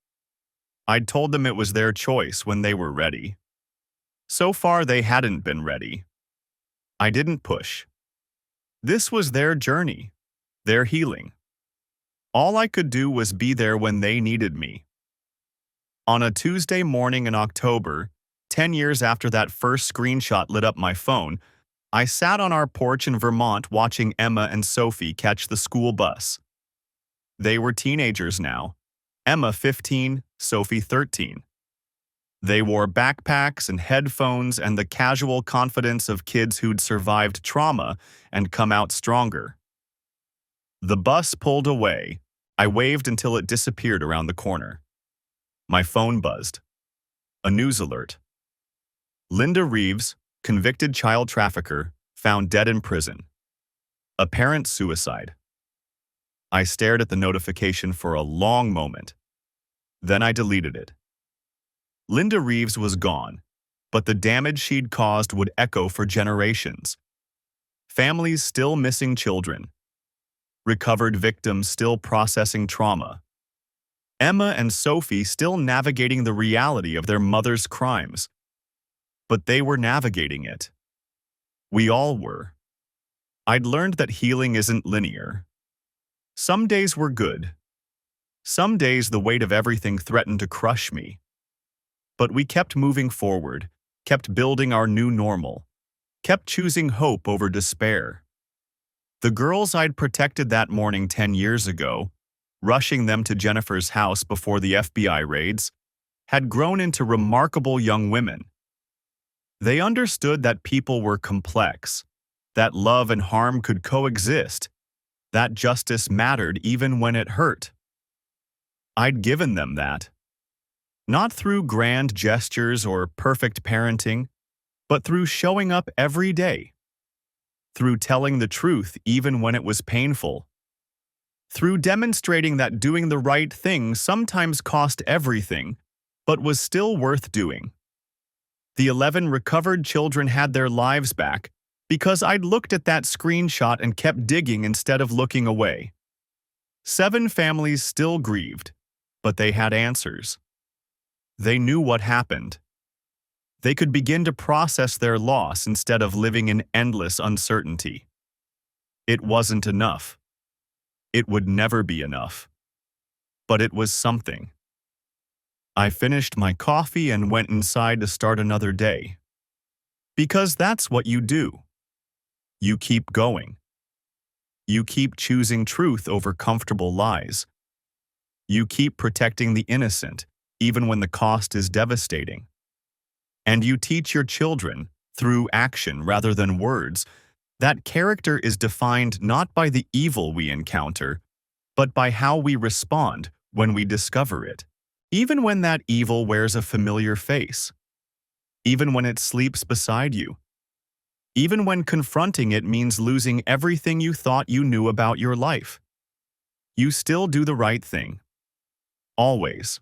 I'd told them it was their choice when they were ready. So far, they hadn't been ready. I didn't push. This was their journey, their healing. All I could do was be there when they needed me. On a Tuesday morning in October, 10 years after that first screenshot lit up my phone, I sat on our porch in Vermont watching Emma and Sophie catch the school bus. They were teenagers now, Emma 15, Sophie 13. They wore backpacks and headphones and the casual confidence of kids who'd survived trauma and come out stronger. The bus pulled away. I waved until it disappeared around the corner. My phone buzzed. A news alert. Linda Reeves, convicted child trafficker, found dead in prison. Apparent suicide. I stared at the notification for a long moment. Then I deleted it. Linda Reeves was gone, but the damage she'd caused would echo for generations. Families still missing children. Recovered victims still processing trauma. Emma and Sophie still navigating the reality of their mother's crimes. But they were navigating it. We all were. I'd learned that healing isn't linear. Some days were good. Some days the weight of everything threatened to crush me. But we kept moving forward, kept building our new normal, kept choosing hope over despair. The girls I'd protected that morning 10 years ago, rushing them to Jennifer's house before the FBI raids, had grown into remarkable young women. They understood that people were complex, that love and harm could coexist, that justice mattered even when it hurt. I'd given them that. Not through grand gestures or perfect parenting, but through showing up every day. Through telling the truth even when it was painful. Through demonstrating that doing the right thing sometimes cost everything, but was still worth doing. The 11 recovered children had their lives back because I'd looked at that screenshot and kept digging instead of looking away. 7 families still grieved, but they had answers. They knew what happened. They could begin to process their loss instead of living in endless uncertainty. It wasn't enough. It would never be enough. But it was something. I finished my coffee and went inside to start another day. Because that's what you do. You keep going. You keep choosing truth over comfortable lies. You keep protecting the innocent, even when the cost is devastating. And you teach your children, through action rather than words, that character is defined not by the evil we encounter, but by how we respond when we discover it. Even when that evil wears a familiar face. Even when it sleeps beside you. Even when confronting it means losing everything you thought you knew about your life. You still do the right thing. Always.